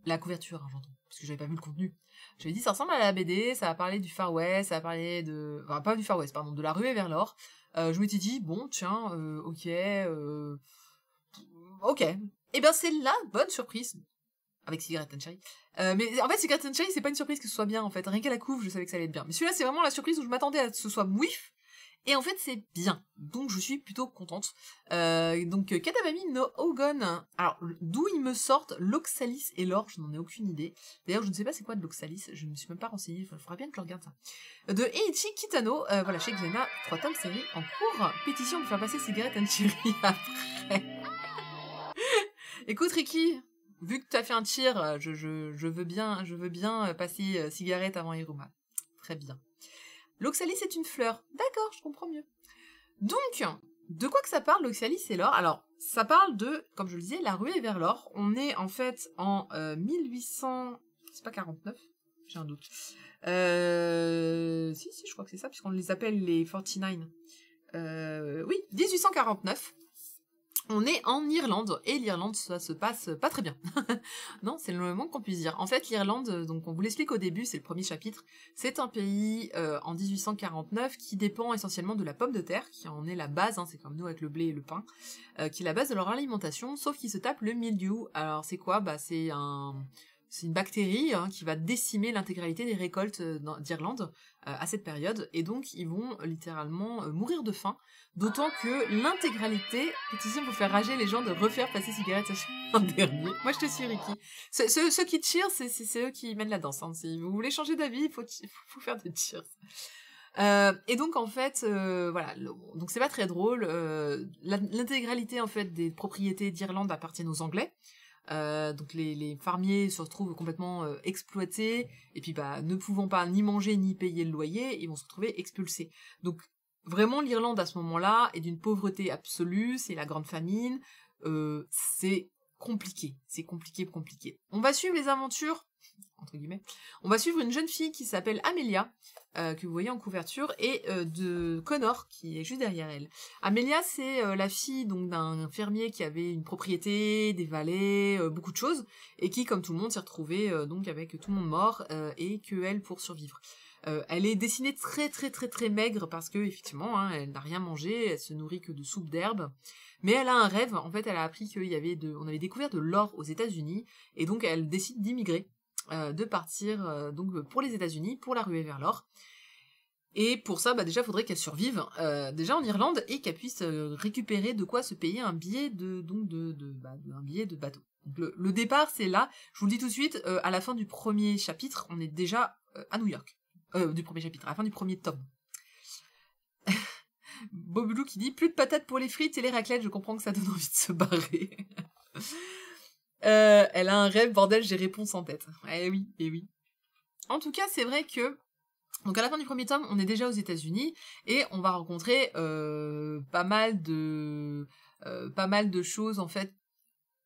La couverture, hein, j'entends, parce que j'avais pas vu le contenu. J'avais dit, ça ressemble à la BD, ça va parler du Far West, ça va parler enfin, pas du Far West, pardon, de la ruée vers l'or. Je m'étais dit, bon, tiens, ok. Et ben, c'est la bonne surprise. Avec Cigarette and Cherry. Mais en fait, Cigarette and Cherry, c'est pas une surprise que ce soit bien, en fait. Rien qu'à la couve, je savais que ça allait être bien. Mais celui-là, c'est vraiment la surprise où je m'attendais à ce que ce soit mouif. Et en fait, c'est bien. Donc, je suis plutôt contente. Donc, Katamami no Ogon. Alors, d'où ils me sortent l'Oxalis et l'or, je n'en ai aucune idée. D'ailleurs, je ne sais pas c'est quoi de l'Oxalis, je ne me suis même pas renseignée, il faudrait bien que je regarde ça. De Eiichi Kitano, voilà, chez Xena, 3 tomes série en cours. Pétition pour faire passer Cigarette and Cherry après. Écoute, Ricky, vu que tu as fait un tir, je veux bien passer Cigarette avant Hiruma. Très bien. L'Oxalis est une fleur. D'accord, je comprends mieux. Donc, de quoi que ça parle, l'Oxalis et l'or? Alors, ça parle de, comme je le disais, la ruée vers l'or. On est en fait en 1800... C'est pas 49? J'ai un doute. Si, je crois que c'est ça, puisqu'on les appelle les 49. Oui, 1849. On est en Irlande, et l'Irlande, ça se passe pas très bien. Non, c'est le moins qu'on puisse dire. En fait, l'Irlande, donc on vous l'explique au début, c'est le premier chapitre, c'est un pays en 1849 qui dépend essentiellement de la pomme de terre, qui en est la base, hein, c'est comme nous avec le blé et le pain, qui est la base de leur alimentation, sauf qu'ils se tapent le mildiou. Alors c'est quoi? Bah c'est une bactérie hein, qui va décimer l'intégralité des récoltes d'Irlande à cette période, et donc ils vont littéralement mourir de faim, d'autant que l'intégralité, pétition pour faire rager les gens de refaire passer Cigarette en dernier. Moi je te suis Ricky. Ceux qui cheer, c'est eux qui mènent la danse. Hein. Si vous voulez changer d'avis, il faut faire des cheers. Et donc en fait, voilà, donc c'est pas très drôle. L'intégralité en fait des propriétés d'Irlande appartiennent aux Anglais. Donc les fermiers se retrouvent complètement exploités et puis bah ne pouvant pas ni manger ni payer le loyer, ils vont se retrouver expulsés. Donc vraiment l'Irlande à ce moment-là est d'une pauvreté absolue, c'est la grande famine, c'est compliqué. On va suivre les aventures entre guillemets. On va suivre une jeune fille qui s'appelle Amelia, que vous voyez en couverture, et de Connor, qui est juste derrière elle. Amelia, c'est la fille donc d'un fermier qui avait une propriété, des valets, beaucoup de choses, et qui, comme tout le monde, s'est retrouvée donc avec tout le monde mort, et que elle pour survivre. Elle est dessinée très maigre parce que effectivement, hein, elle n'a rien mangé, elle se nourrit que de soupe d'herbe. Mais elle a un rêve. En fait, elle a appris on avait découvert de l'or aux États-Unis, et donc elle décide d'immigrer. De partir donc pour les États-Unis pour la ruée vers l'or. Et pour ça, bah déjà, il faudrait qu'elle survive déjà en Irlande et qu'elle puisse récupérer de quoi se payer un billet un billet de bateau. Donc, le départ, c'est là. Je vous le dis tout de suite, à la fin du premier chapitre, on est déjà à New York. Du premier chapitre, à la fin du premier tome. Bobulou qui dit plus de patates pour les frites et les raclettes. Je comprends que ça donne envie de se barrer. Elle a un rêve, bordel, j'ai réponse en tête. Eh oui. En tout cas, c'est vrai que, donc à la fin du premier tome, on est déjà aux États-Unis, et on va rencontrer pas mal de choses, en fait.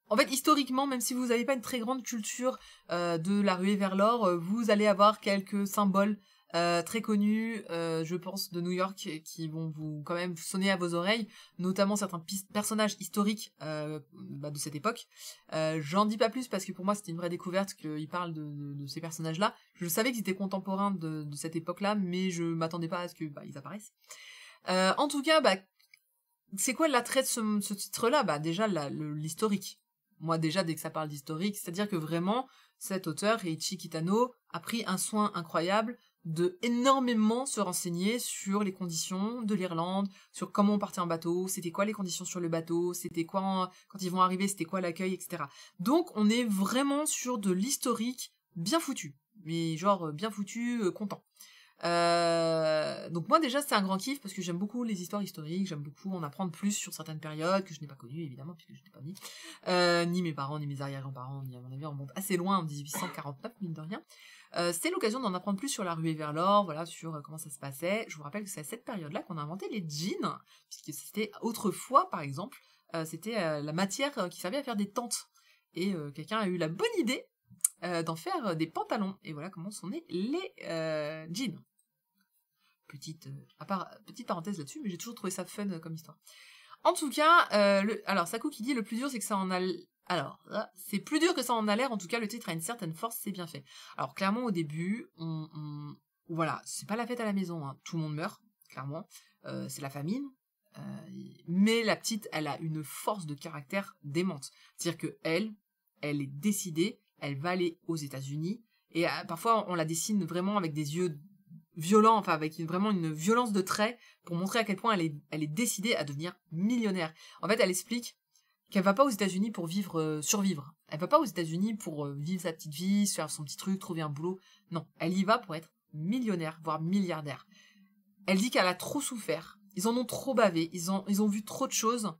En fait, historiquement, même si vous n'avez pas une très grande culture de la ruée vers l'or, vous allez avoir quelques symboles très connus, je pense, de New York, qui vont vous quand même sonner à vos oreilles, notamment certains personnages historiques de cette époque. J'en dis pas plus parce que pour moi c'était une vraie découverte qu'ils parlent de ces personnages-là. Je savais qu'ils étaient contemporains de cette époque-là, mais je m'attendais pas à ce que ils apparaissent. En tout cas, c'est quoi l'attrait de ce titre-là? Déjà l'historique. Moi déjà, dès que ça parle d'historique, c'est-à-dire que vraiment, cet auteur, Eiichi Kitano, a pris un soin incroyable de énormément se renseigner sur les conditions de l'Irlande, sur comment on partait en bateau, c'était quoi les conditions sur le bateau, c'était quoi quand ils vont arriver, c'était quoi l'accueil, etc. Donc on est vraiment sur de l'historique bien foutu, mais genre bien foutu, content. Donc moi déjà c'est un grand kiff parce que j'aime beaucoup les histoires historiques, j'aime beaucoup en apprendre plus sur certaines périodes que je n'ai pas connues évidemment puisque je n'ai pas ni mes parents, ni mes arrière-grands-parents, ni à mon avis on monte assez loin en 1849 mine de rien. C'est l'occasion d'en apprendre plus sur la ruée vers l'or, voilà, sur comment ça se passait. Je vous rappelle que c'est à cette période-là qu'on a inventé les jeans, puisque c'était autrefois par exemple, c'était la matière qui servait à faire des tentes. Et quelqu'un a eu la bonne idée d'en faire des pantalons. Et voilà comment sont nés les jeans. Petite parenthèse là-dessus, mais j'ai toujours trouvé ça fun comme histoire. En tout cas, alors Saku qui dit le plus dur c'est que ça en a... Alors, là, c'est plus dur que ça en a l'air, en tout cas le titre a une certaine force, c'est bien fait. Alors clairement au début, voilà, c'est pas la fête à la maison, hein. Tout le monde meurt, clairement. C'est la famine. Mais la petite, elle a une force de caractère démente. C'est-à-dire que elle est décidée, elle va aller aux États-Unis, et parfois on la dessine vraiment avec des yeux violent, enfin avec vraiment une violence de trait pour montrer à quel point elle est décidée à devenir millionnaire. En fait, elle explique qu'elle va pas aux États-Unis pour survivre. Elle va pas aux États-Unis pour vivre sa petite vie, se faire son petit truc, trouver un boulot. Non, elle y va pour être millionnaire, voire milliardaire. Elle dit qu'elle a trop souffert. Ils en ont trop bavé. Ils ont vu trop de choses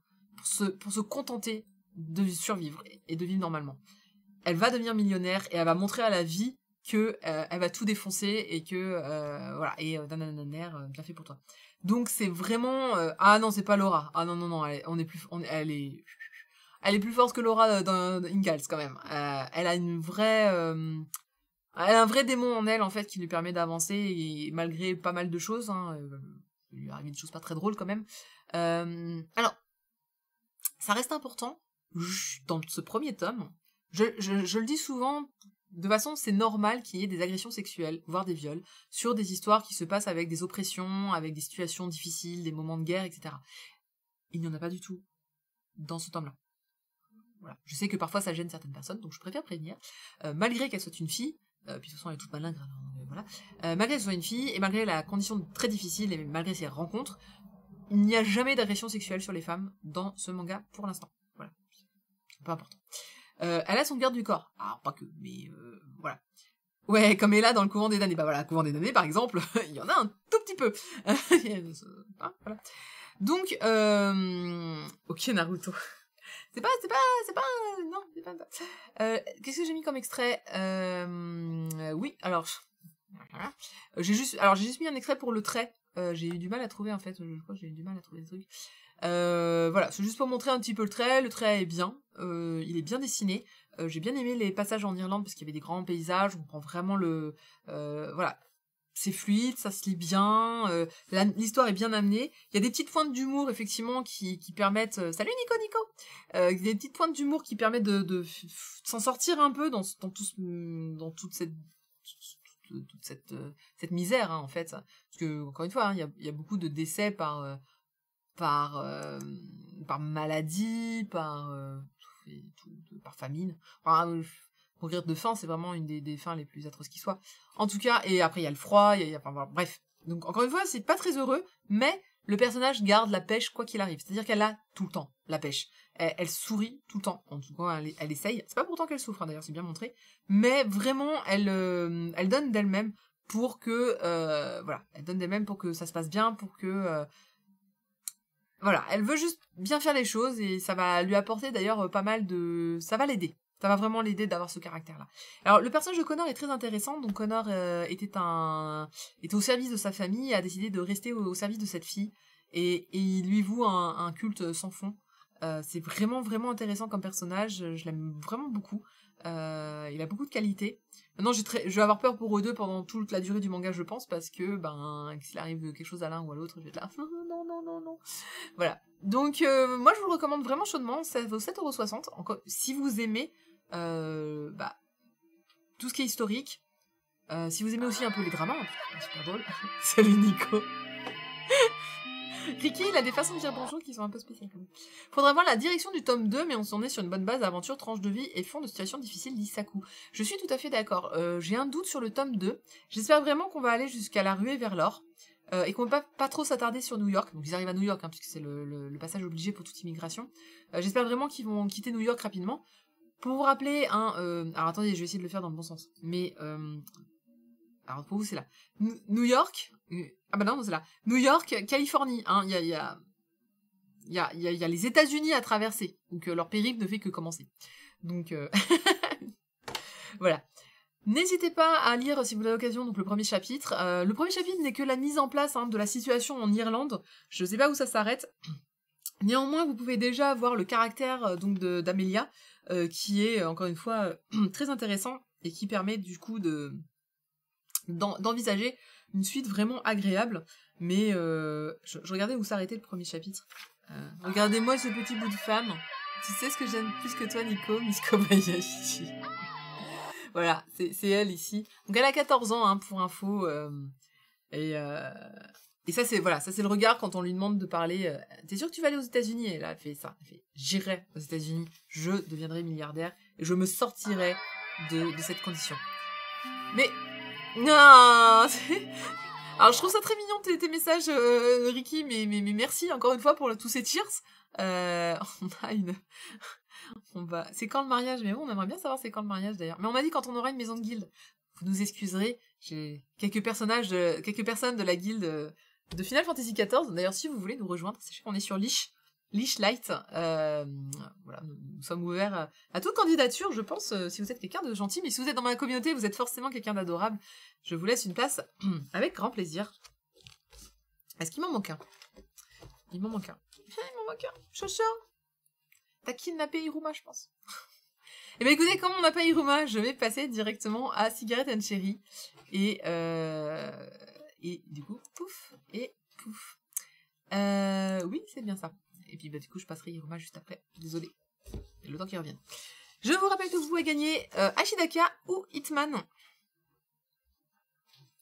pour se contenter de survivre et de vivre normalement. Elle va devenir millionnaire et elle va montrer à la vie que elle va tout défoncer et que voilà, et bien fait pour toi. Donc c'est vraiment ah non, c'est pas Laura. Ah non, elle est plus forte que Laura dans Ingalls quand même. Elle a une vraie elle a un vrai démon en elle en fait qui lui permet d'avancer et malgré pas mal de choses il lui arrive des choses pas très drôles quand même. Alors ça reste important dans ce premier tome. Je le dis souvent, de façon, c'est normal qu'il y ait des agressions sexuelles, voire des viols, sur des histoires qui se passent avec des oppressions, avec des situations difficiles, des moments de guerre, etc. Il n'y en a pas du tout dans ce tome-là. Voilà. Je sais que parfois ça gêne certaines personnes, donc je préfère prévenir. Malgré qu'elle soit une fille, puis de toute façon elle est toute malingre, voilà. Malgré qu'elle soit une fille, et malgré la condition très difficile, et malgré ses rencontres, il n'y a jamais d'agression sexuelle sur les femmes dans ce manga pour l'instant. Voilà. C'est pas important. Elle a son garde du corps. Ah, pas que, mais voilà. Ouais, comme elle a dans le couvent des damnés. Bah voilà, le couvent des damnés, par exemple, il y en a un tout petit peu. Voilà. Donc, ok, Naruto. Non, c'est pas. Qu'est-ce que j'ai mis comme extrait oui, alors, j'ai juste mis un extrait pour le trait. J'ai eu du mal à trouver en fait. Je crois que j'ai eu du mal à trouver des trucs. Voilà, c'est juste pour montrer un petit peu le trait. Le trait est bien, il est bien dessiné. J'ai bien aimé les passages en Irlande parce qu'il y avait des grands paysages. On prend vraiment voilà, c'est fluide, ça se lit bien. L'histoire est bien amenée. Il y a des petites pointes d'humour effectivement qui permettent. Salut Nico. Il y a des petites pointes d'humour qui permettent de s'en sortir un peu dans toute cette misère en fait. Parce que encore une fois, il y a beaucoup de décès par maladie, par famine. Enfin, mourir de faim, c'est vraiment une des fins les plus atroces qui soient. En tout cas, et après il y a le froid, bref. Donc encore une fois, c'est pas très heureux, mais le personnage garde la pêche quoi qu'il arrive. C'est-à-dire qu'elle a tout le temps la pêche. Elle sourit tout le temps. En tout cas, elle essaye. C'est pas pourtant qu'elle souffre, d'ailleurs, c'est bien montré. Mais vraiment, elle donne d'elle-même pour que voilà, elle donne d'elle-même pour que ça se passe bien, pour que voilà, elle veut juste bien faire les choses et ça va lui apporter d'ailleurs pas mal de... Ça va l'aider. Ça va vraiment l'aider d'avoir ce caractère-là. Alors, le personnage de Connor est très intéressant. Donc, Connor était au service de sa famille et a décidé de rester au service de cette fille. Et il lui voue un culte sans fond. C'est vraiment, vraiment intéressant comme personnage. Je l'aime vraiment beaucoup. Il a beaucoup de qualités. Maintenant, je vais avoir peur pour eux deux pendant toute la durée du manga, je pense, parce que, s'il arrive quelque chose à l'un ou à l'autre, je vais être là, non. Voilà. Donc, moi, je vous le recommande vraiment chaudement. Ça vaut 7,60 €. Encore, si vous aimez, tout ce qui est historique, si vous aimez aussi un peu les dramas, c'est super drôle. Salut Nico. Ricky, il a des façons de dire bonjour qui sont un peu spéciales quand même. Faudra voir la direction du tome 2, mais on s'en est sur une bonne base d'aventure, tranche de vie et fond de situation difficile d'Isaku. Je suis tout à fait d'accord. J'ai un doute sur le tome 2. J'espère vraiment qu'on va aller jusqu'à la ruée vers l'or. Et qu'on va pas trop s'attarder sur New York. Donc ils arrivent à New York, puisque c'est le passage obligé pour toute immigration. J'espère vraiment qu'ils vont quitter New York rapidement. Pour vous rappeler, alors attendez, je vais essayer de le faire dans le bon sens. Mais, alors pour vous c'est là. New York, ah bah non, c'est là. New York, Californie, il y a les États-Unis à traverser. Donc leur périple ne fait que commencer. Donc, voilà. N'hésitez pas à lire, si vous avez l'occasion, donc le premier chapitre. Le premier chapitre n'est que la mise en place de la situation en Irlande. Je sais pas où ça s'arrête. Néanmoins, vous pouvez déjà voir le caractère donc d'Amelia, qui est, encore une fois, très intéressant et qui permet du coup d'envisager une suite vraiment agréable. Mais je regardais où s'arrêtait le premier chapitre. Regardez-moi ce petit bout de femme. Tu sais ce que j'aime plus que toi, Nico, Miss Kobayashi. Voilà, c'est elle ici. Donc elle a 14 ans, pour info. Et ça c'est le regard quand on lui demande de parler. T'es sûr que tu vas aller aux États-Unis? Et là elle fait ça. Elle fait j'irai aux États-Unis, je deviendrai milliardaire et je me sortirai de cette condition. Mais non. Alors, je trouve ça très mignon, tes messages, Ricky, mais merci encore une fois pour tous ces cheers. On a une... C'est quand le mariage? Mais bon, on aimerait bien savoir c'est quand le mariage, d'ailleurs. Mais on m'a dit quand on aura une maison de guilde. Vous nous excuserez, j'ai quelques personnes de la guilde de Final Fantasy XIV. D'ailleurs, si vous voulez nous rejoindre, sachez qu'on est sur Lich Light. Voilà, nous sommes ouverts à toute candidature, je pense, si vous êtes quelqu'un de gentil. Mais si vous êtes dans ma communauté, vous êtes forcément quelqu'un d'adorable. Je vous laisse une place avec grand plaisir. Est-ce qu'il m'en manque un? Il m'en manque un. Chocho. T'as kidnappé Iruma, je pense. Eh ben écoutez, comme on n'a pas Iruma, je vais passer directement à Cigarette and Cherry. Et du coup, pouf, et pouf. Oui, c'est bien ça. Et puis bah du coup, je passerai Iruma juste après. Désolée. Le temps qu'il revienne. Je vous rappelle que vous pouvez gagner Ashidaka ou Hitman.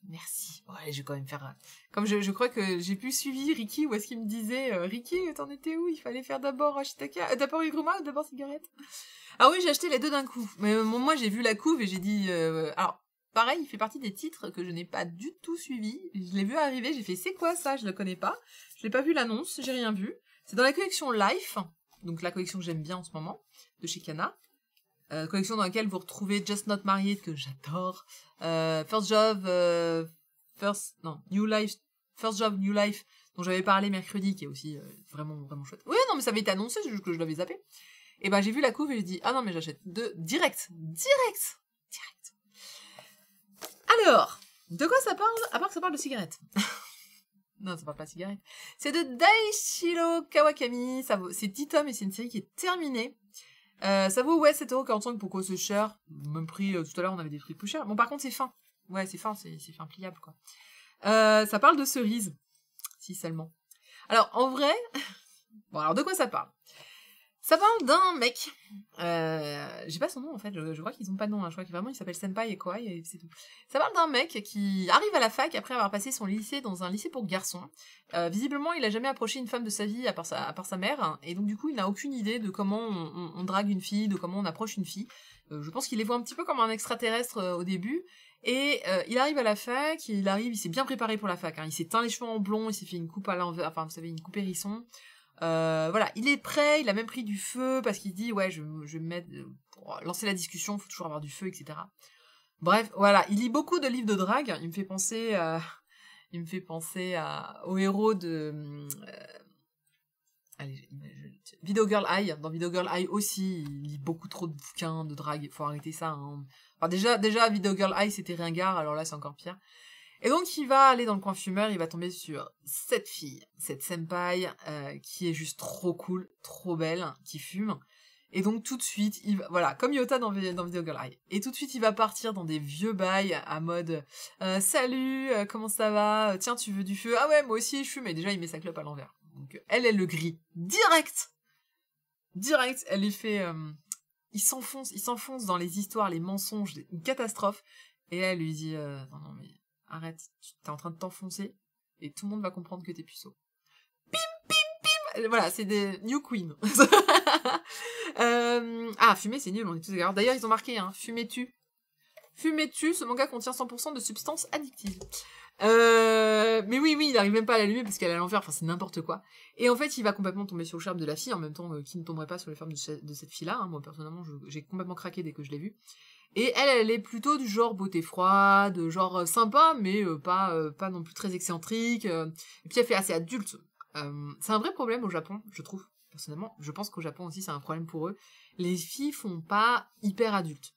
Merci. Bon, allez, je vais quand même faire... Comme je crois que j'ai plus suivi Ricky, où est-ce qu'il me disait Ricky, t'en étais où? Il fallait faire d'abord Ashitaka, d'abord Iruma ou d'abord Cigarette? Ah oui, j'ai acheté les deux d'un coup. Mais moi, j'ai vu la couve et j'ai dit... Alors, pareil, il fait partie des titres que je n'ai pas du tout suivi. Je l'ai vu arriver, j'ai fait, c'est quoi ça? Je le connais pas. Je n'ai pas vu l'annonce, j'ai rien vu. C'est dans la collection Life, donc la collection que j'aime bien en ce moment, de chez Kana. Collection dans laquelle vous retrouvez Just Not Married, que j'adore. First Job, New Life, First Job, New Life, dont j'avais parlé mercredi, qui est aussi vraiment, vraiment chouette. Oui, non, mais ça avait été annoncé, c'est juste que je l'avais zappé. Et ben, j'ai vu la couve et j'ai dit, ah non, mais j'achète deux, direct. Alors, de quoi ça parle? À part que ça parle de cigarettes. Non, ça parle pas de cigarettes. C'est de Daishiro Kawakami, c'est 10 tomes et c'est une série qui est terminée. Ça vaut, ouais, 7,45€, pourquoi c'est cher? Même prix, tout à l'heure, on avait des prix plus chers. Bon, par contre, c'est fin. Ouais, c'est fin, c'est fin pliable, quoi. Ça parle de cerises. Si seulement. Alors, en vrai... Bon, alors, de quoi ça parle? Ça parle d'un mec. J'ai pas son nom, en fait. Je crois qu'ils ont pas de nom, hein. Je crois qu'il vraiment, il s'appelle Senpai et Kawai, et c'est tout. Ça parle d'un mec qui arrive à la fac après avoir passé son lycée dans un lycée pour garçons. Visiblement, il a jamais approché une femme de sa vie à part sa mère, hein, et donc du coup, il n'a aucune idée de comment on drague une fille, de comment on approche une fille. Je pense qu'il les voit un petit peu comme un extraterrestre au début, et il arrive à la fac, il s'est bien préparé pour la fac, hein. Il s'est teint les cheveux en blond, il s'est fait une coupe à l'envers, enfin, vous savez, une coupe hérisson. Voilà, il est prêt, il a même pris du feu, parce qu'il dit, ouais, je vais me mettre, pour lancer la discussion, faut toujours avoir du feu, etc. Bref, voilà, il lit beaucoup de livres de drague, il me fait penser au héros de... Video Girl Eye. Dans Video Girl Eye aussi, il lit beaucoup trop de bouquins de drague, faut arrêter ça, hein. Enfin, déjà, Video Girl Eye, c'était ringard, alors là, c'est encore pire. Et donc, il va aller dans le coin fumeur, il va tomber sur cette fille, cette senpai, qui est juste trop cool, trop belle, qui fume. Et donc, tout de suite, voilà, comme Yota dans Video Girl Eye. Et tout de suite, il va partir dans des vieux bails, à mode, salut, comment ça va? Tiens, tu veux du feu? Ah ouais, moi aussi, je fume. Et déjà, il met sa clope à l'envers. Donc, elle le grille. Direct, elle lui fait, il s'enfonce dans les histoires, les mensonges, une catastrophe. Et elle lui dit, non, mais, arrête, t'es en train de t'enfoncer, et tout le monde va comprendre que t'es puceau. Pim, pim, pim! Voilà, c'est des New Queen. Fumer, c'est nul, on est tous d'accord. D'ailleurs, ils ont marqué, hein, fumer-tu, ce manga contient 100% de substances addictives. Mais oui, il arrive même pas à l'allumer parce qu'elle est à l'envers, enfin, c'est n'importe quoi. Et en fait, il va complètement tomber sur le charme de la fille, en même temps, qui ne tomberait pas sur les femmes de cette fille-là, hein. Moi, personnellement, j'ai complètement craqué dès que je l'ai vue. Et elle est plutôt du genre beauté froide, genre sympa, mais pas non plus très excentrique. Et puis elle fait assez adulte. C'est un vrai problème au Japon, je trouve. Personnellement, je pense qu'au Japon aussi, c'est un problème pour eux. Les filles font pas hyper adultes.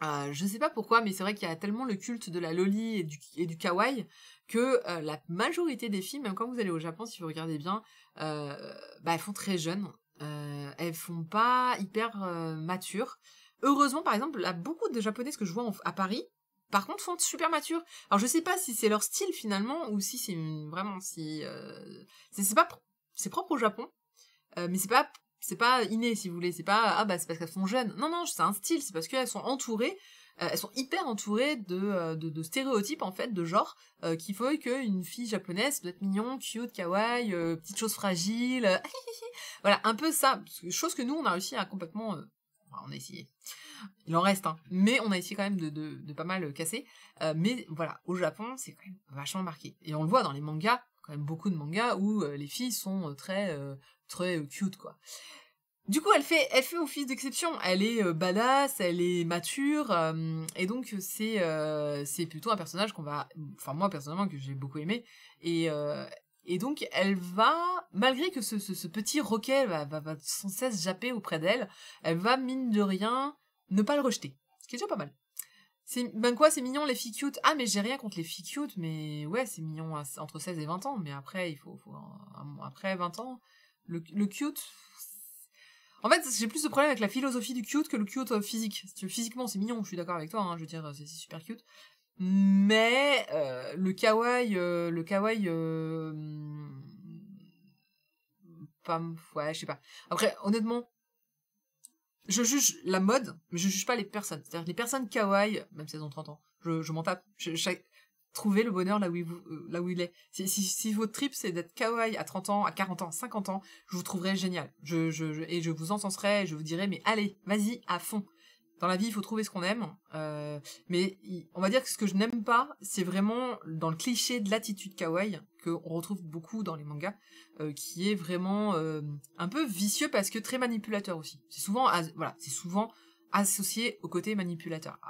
Je sais pas pourquoi, mais c'est vrai qu'il y a tellement le culte de la loli et du kawaii que la majorité des filles, même quand vous allez au Japon, si vous regardez bien, elles font très jeunes. Elles font pas hyper matures. Heureusement, par exemple, là, beaucoup de japonaises que je vois à Paris, par contre, font super matures. Alors, je sais pas si c'est leur style, finalement, ou si c'est c'est propre au Japon, mais c'est pas inné, si vous voulez. C'est pas, c'est parce qu'elles sont jeunes. Non, c'est un style, c'est parce qu'elles sont entourées, elles sont hyper entourées de stéréotypes, en fait, de genre, qui font qu'une fille japonaise doit être mignon, cute, kawaii, petite chose fragile, voilà, un peu ça. Chose que nous, on a réussi à complètement Enfin, on a essayé. Il en reste, hein. Mais on a essayé quand même de pas mal casser. Mais voilà, au Japon, c'est quand même vachement marqué. Et on le voit dans les mangas, quand même beaucoup de mangas où les filles sont très cute, quoi. Du coup, elle fait office d'exception. Elle est badass, elle est mature, et donc c'est plutôt un personnage qu'on va, enfin moi personnellement que j'ai beaucoup aimé, et donc elle va, malgré que ce petit roquet va sans cesse japper auprès d'elle, elle va mine de rien ne pas le rejeter, ce qui est déjà pas mal. Ben quoi, c'est mignon les filles cute. Ah mais j'ai rien contre les filles cute, mais ouais c'est mignon entre 16 et 20 ans, mais après après 20 ans, le cute. En fait, j'ai plus de problème avec la philosophie du cute que le cute physique. Physiquement, c'est mignon, je suis d'accord avec toi, hein, je veux dire, c'est super cute. Mais le kawaii, pas, ouais, je sais pas. Après, honnêtement, je juge la mode, mais je juge pas les personnes. C'est-à-dire que les personnes kawaii, même si elles ont 30 ans, je m'en tape. Trouver le bonheur là où il est. Si votre trip c'est d'être kawaii à 30 ans, à 40 ans, 50 ans, je vous trouverai génial. Et je vous encenserai, et je vous dirai, mais allez, vas-y, à fond. Dans la vie, il faut trouver ce qu'on aime. Mais on va dire que ce que je n'aime pas, c'est vraiment dans le cliché de l'attitude kawaii, qu'on retrouve beaucoup dans les mangas, qui est vraiment un peu vicieux parce que très manipulateur aussi. C'est souvent associé au côté manipulateur.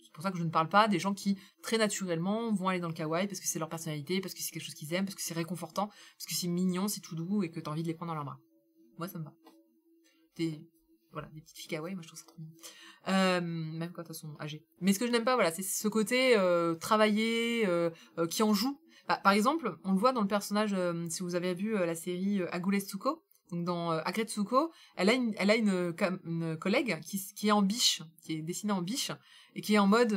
C'est pour ça que je ne parle pas des gens qui, très naturellement, vont aller dans le kawaii parce que c'est leur personnalité, parce que c'est quelque chose qu'ils aiment, parce que c'est réconfortant, parce que c'est mignon, c'est tout doux et que t'as envie de les prendre dans leurs bras. Moi, ça me va. Des petites filles kawaii, moi je trouve ça trop mignon. Même quand elles sont âgées. Mais ce que je n'aime pas, voilà, c'est ce côté travaillé, qui en joue. Par exemple, on le voit dans le personnage, si vous avez vu la série Agure-tsuko, donc dans Agretsuko, elle a une collègue qui est en biche, qui est dessinée en biche, et qui est en mode,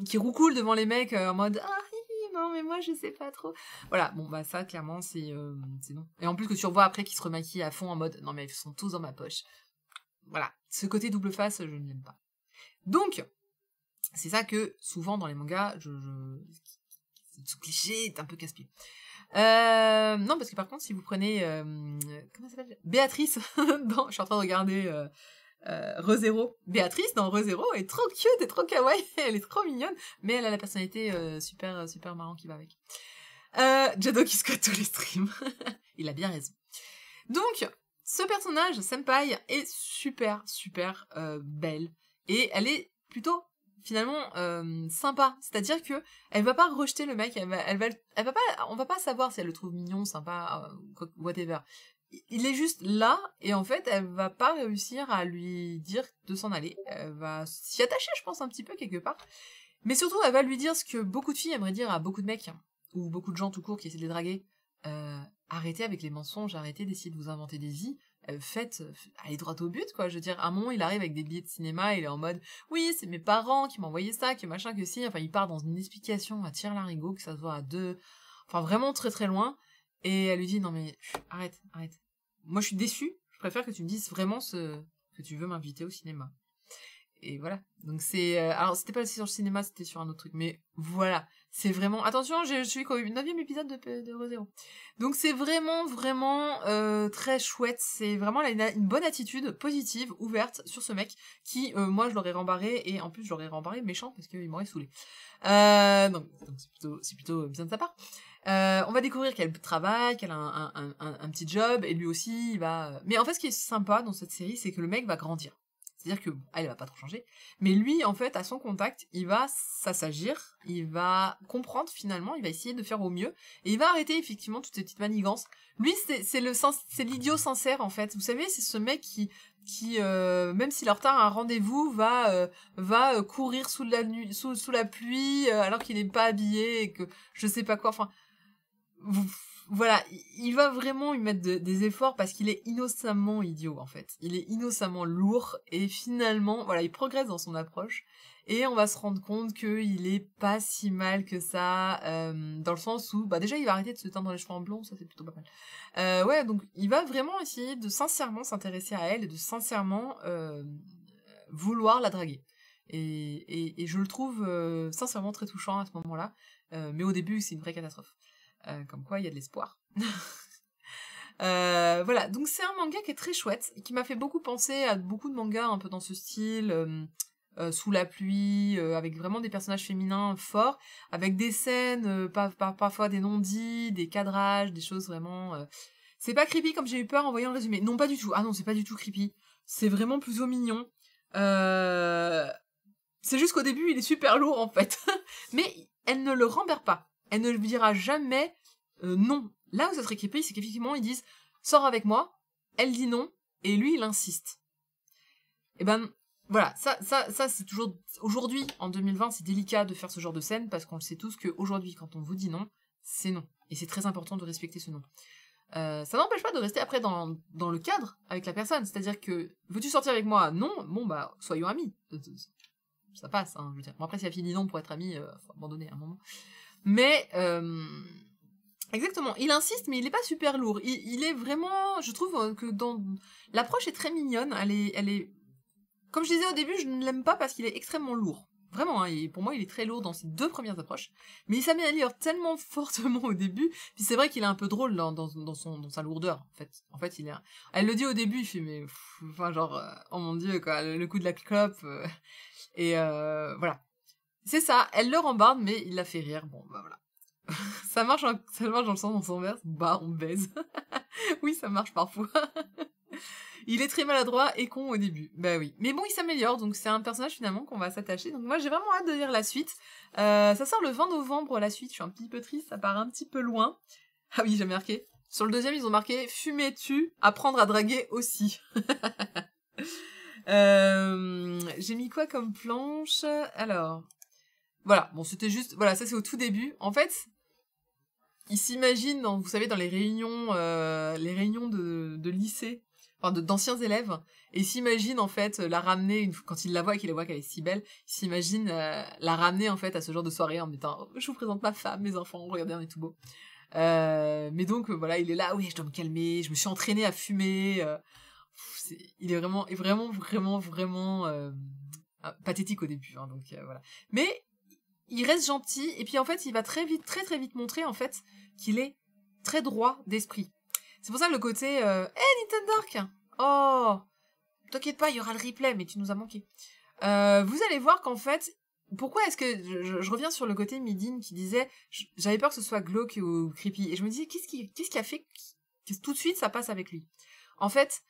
qui roucoule devant les mecs, en mode, ah, non, mais moi, je sais pas trop. Voilà, bon, bah, ça, clairement, c'est non. Et en plus que tu revois après qu'ils se remaquillent à fond en mode, non, mais ils sont tous dans ma poche. Voilà. Ce côté double face, je ne l'aime pas. Donc, c'est ça que, souvent, dans les mangas, ce cliché est un peu casse-pied. Non, parce que par contre, si vous prenez, comment ça s'appelle? Béatrice, je suis en train de regarder, ReZero. Béatrice, dans ReZero, elle est trop cute et trop kawaii, elle est trop mignonne, mais elle a la personnalité, super marrant qui va avec. Jado qui squatte tous les streams. Il a bien raison. Donc, ce personnage, Senpai, est super belle. Et elle est plutôt, finalement, sympa. C'est-à-dire que elle va pas rejeter le mec, on va pas savoir si elle le trouve mignon, sympa, whatever. Il est juste là, et en fait, elle va pas réussir à lui dire de s'en aller. Elle va s'y attacher, je pense, un petit peu, quelque part. Mais surtout, elle va lui dire ce que beaucoup de filles aimeraient dire à beaucoup de mecs, ou beaucoup de gens tout court qui essaient de les draguer. Arrêtez avec les mensonges, arrêtez d'essayer de vous inventer des vies, allez droit au but, quoi. Je veux dire, à un moment, il arrive avec des billets de cinéma, il est en mode, oui, c'est mes parents qui m'ont envoyé ça, que machin, que si, enfin, il part dans une explication à tire-larigot, que ça se voit à deux, enfin, vraiment très loin, et elle lui dit, non mais, arrête. Moi, je suis déçue, je préfère que tu me dises vraiment que tu veux m'inviter au cinéma. Et voilà. Donc c'est... alors, c'était pas sur le cinéma, c'était sur un autre truc. Mais voilà. C'est vraiment... Attention, je suis au 9e épisode de ReZero. Donc c'est vraiment très chouette. C'est vraiment une bonne attitude positive, ouverte sur ce mec qui, moi, je l'aurais rembarré. Et en plus, je l'aurais rembarré méchant parce qu'il m'aurait saoulé. Donc c'est plutôt bien de sa part. On va découvrir qu'elle travaille, qu'elle a un petit job. Et lui aussi, il va... Mais en fait, ce qui est sympa dans cette série, c'est que le mec va grandir. C'est-à-dire que, elle va pas trop changer, mais lui, en fait, à son contact, il va s'assagir, il va comprendre finalement, il va essayer de faire au mieux, et il va arrêter effectivement toutes ces petites manigances. Lui, c'est l'idiot sincère, en fait. Vous savez, c'est ce mec qui même s'il est en retard à un rendez-vous, va courir sous la pluie, alors qu'il n'est pas habillé, et que je sais pas quoi, enfin... Voilà, il va vraiment y mettre des efforts parce qu'il est innocemment idiot, en fait. Il est innocemment lourd, et finalement, voilà, il progresse dans son approche, et on va se rendre compte qu'il est pas si mal que ça, dans le sens où, bah déjà, il va arrêter de se teindre les cheveux en blond, ça c'est plutôt pas mal. Ouais, donc, il va vraiment essayer de sincèrement s'intéresser à elle, et de sincèrement vouloir la draguer. Et je le trouve sincèrement très touchant à ce moment-là, mais au début, c'est une vraie catastrophe. Comme quoi, il y a de l'espoir. Voilà, donc c'est un manga qui est très chouette, et qui m'a fait beaucoup penser à beaucoup de mangas un peu dans ce style, sous la pluie, avec vraiment des personnages féminins forts, avec des scènes, parfois des non-dits, des cadrages, des choses vraiment... C'est pas creepy comme j'ai eu peur en voyant le résumé. Non, pas du tout. Ah non, c'est pas du tout creepy. C'est vraiment plutôt mignon. C'est juste qu'au début, il est super lourd, en fait. Mais elle ne le rembarre pas. Elle ne lui dira jamais non. Là où ça serait creepy, c'est qu'effectivement, ils disent « Sors avec moi ». Elle dit non, et lui, il insiste. Et ben, voilà, ça c'est toujours... Aujourd'hui, en 2020, c'est délicat de faire ce genre de scène, parce qu'on le sait tous qu'aujourd'hui, quand on vous dit non, c'est non. Et c'est très important de respecter ce non. Ça n'empêche pas de rester après dans le cadre avec la personne. C'est-à-dire que, veux-tu sortir avec moi? Non, bon bah, soyons amis. Ça passe, hein, je veux dire. Bon, après, si la fille dit non pour être amie, faut abandonner à un moment. Mais, exactement, il insiste, mais il est pas super lourd. Il est vraiment, je trouve que l'approche est très mignonne. Elle est, comme je disais au début, je ne l'aime pas parce qu'il est extrêmement lourd. Vraiment, hein, pour moi, il est très lourd dans ses 2 premières approches. Mais il s'améliore tellement fortement au début. Puis c'est vrai qu'il est un peu drôle dans sa lourdeur, en fait. En fait, elle le dit au début, il fait, mais, enfin, genre, oh mon dieu, quoi, le coup de la clope, voilà. C'est ça, elle le rembarde, mais il la fait rire. Bon, bah voilà. ça marche dans le sens on s'enverse, bah on baise. Oui, ça marche parfois. Il est très maladroit et con au début. Bah oui. Mais bon, il s'améliore, donc c'est un personnage finalement qu'on va s'attacher. Donc moi, j'ai vraiment hâte de lire la suite. Ça sort le 20 novembre, la suite. Je suis un petit peu triste, ça part un petit peu loin. Ah oui, j'ai marqué. Sur le 2e, ils ont marqué « Fumer tue, apprendre à draguer aussi ». J'ai mis quoi comme planche? Alors... Voilà, bon, c'était juste... Voilà, ça c'est au tout début. En fait, ils s'imaginent, vous savez, dans les réunions de lycée, enfin d'anciens élèves, et ils s'imaginent en fait la ramener, quand ils la voient et qu'ils la voient qu'elle est si belle, ils s'imaginent la ramener en fait à ce genre de soirée en mettant oh, « Je vous présente ma femme, mes enfants, regardez, on est tout beau ». Mais donc, voilà, il est là, oui, je dois me calmer, je me suis entraînée à fumer... il est vraiment pathétique au début, hein, donc voilà. Mais il reste gentil, et puis en fait, il va très vite montrer, en fait, qu'il est très droit d'esprit. C'est pour ça le côté, Nintendo Dark! Oh! T'inquiète pas, il y aura le replay, mais tu nous as manqué. Vous allez voir qu'en fait, pourquoi est-ce que, je reviens sur le côté Midin qui disait, j'avais peur que ce soit glauque ou creepy, et je me disais, qu'est-ce qui a fait que tout de suite ça passe avec lui? En fait,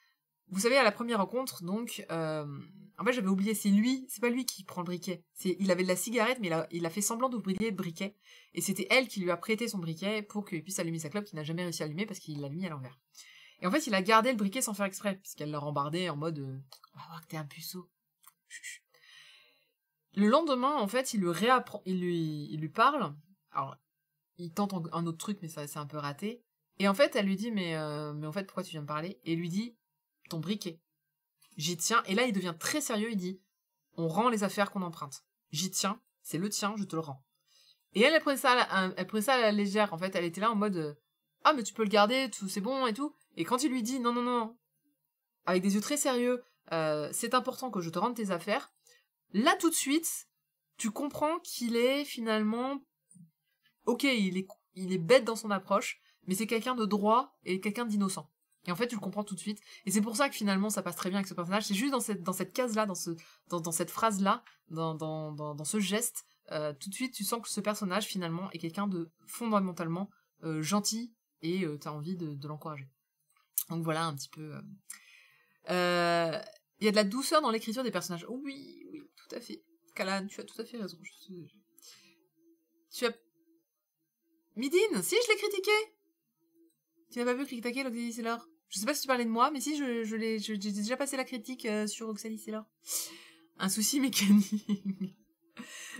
vous savez, à la première rencontre, donc, en fait, j'avais oublié, c'est pas lui qui prend le briquet. Il avait de la cigarette, mais il a fait semblant d'ouvrir le briquet, et c'était elle qui lui a prêté son briquet pour qu'il puisse allumer sa clope, qu'il n'a jamais réussi à allumer parce qu'il l'a mis à l'envers. Et en fait, il a gardé le briquet sans faire exprès, puisqu'elle l'a rembardé en mode, on va voir que t'es un puceau. Chut. Le lendemain, en fait, il lui parle, alors, il tente un autre truc, mais ça, c'est un peu raté, et en fait, elle lui dit, mais en fait, pourquoi tu viens me parler? Et il lui dit, ton briquet. J'y tiens. Et là, il devient très sérieux. Il dit, on rend les affaires qu'on emprunte. J'y tiens. C'est le tien. Je te le rends. Et elle prenait ça à la légère. En fait, elle était là en mode, ah, mais tu peux le garder, tout, c'est bon et tout. Et quand il lui dit, non, avec des yeux très sérieux, c'est important que je te rende tes affaires. Là, tout de suite, tu comprends qu'il est finalement, ok, il est bête dans son approche, mais c'est quelqu'un de droit et quelqu'un d'innocent. Et en fait, tu le comprends tout de suite. Et c'est pour ça que finalement, ça passe très bien avec ce personnage. C'est juste dans cette case-là, dans cette phrase-là, dans ce geste, tout de suite, tu sens que ce personnage, finalement, est quelqu'un de fondamentalement gentil et t'as envie de l'encourager. Donc voilà, un petit peu... Il y a de la douceur dans l'écriture des personnages. Oh, oui, tout à fait. Kalan, tu as tout à fait raison. Tu as... Midin, si, je l'ai critiqué. Tu n'as pas vu critiquer l'Oxalis Sailor? Je sais pas si tu parlais de moi, mais si, j'ai déjà passé la critique sur Oxalis Sailor. Un souci mécanique.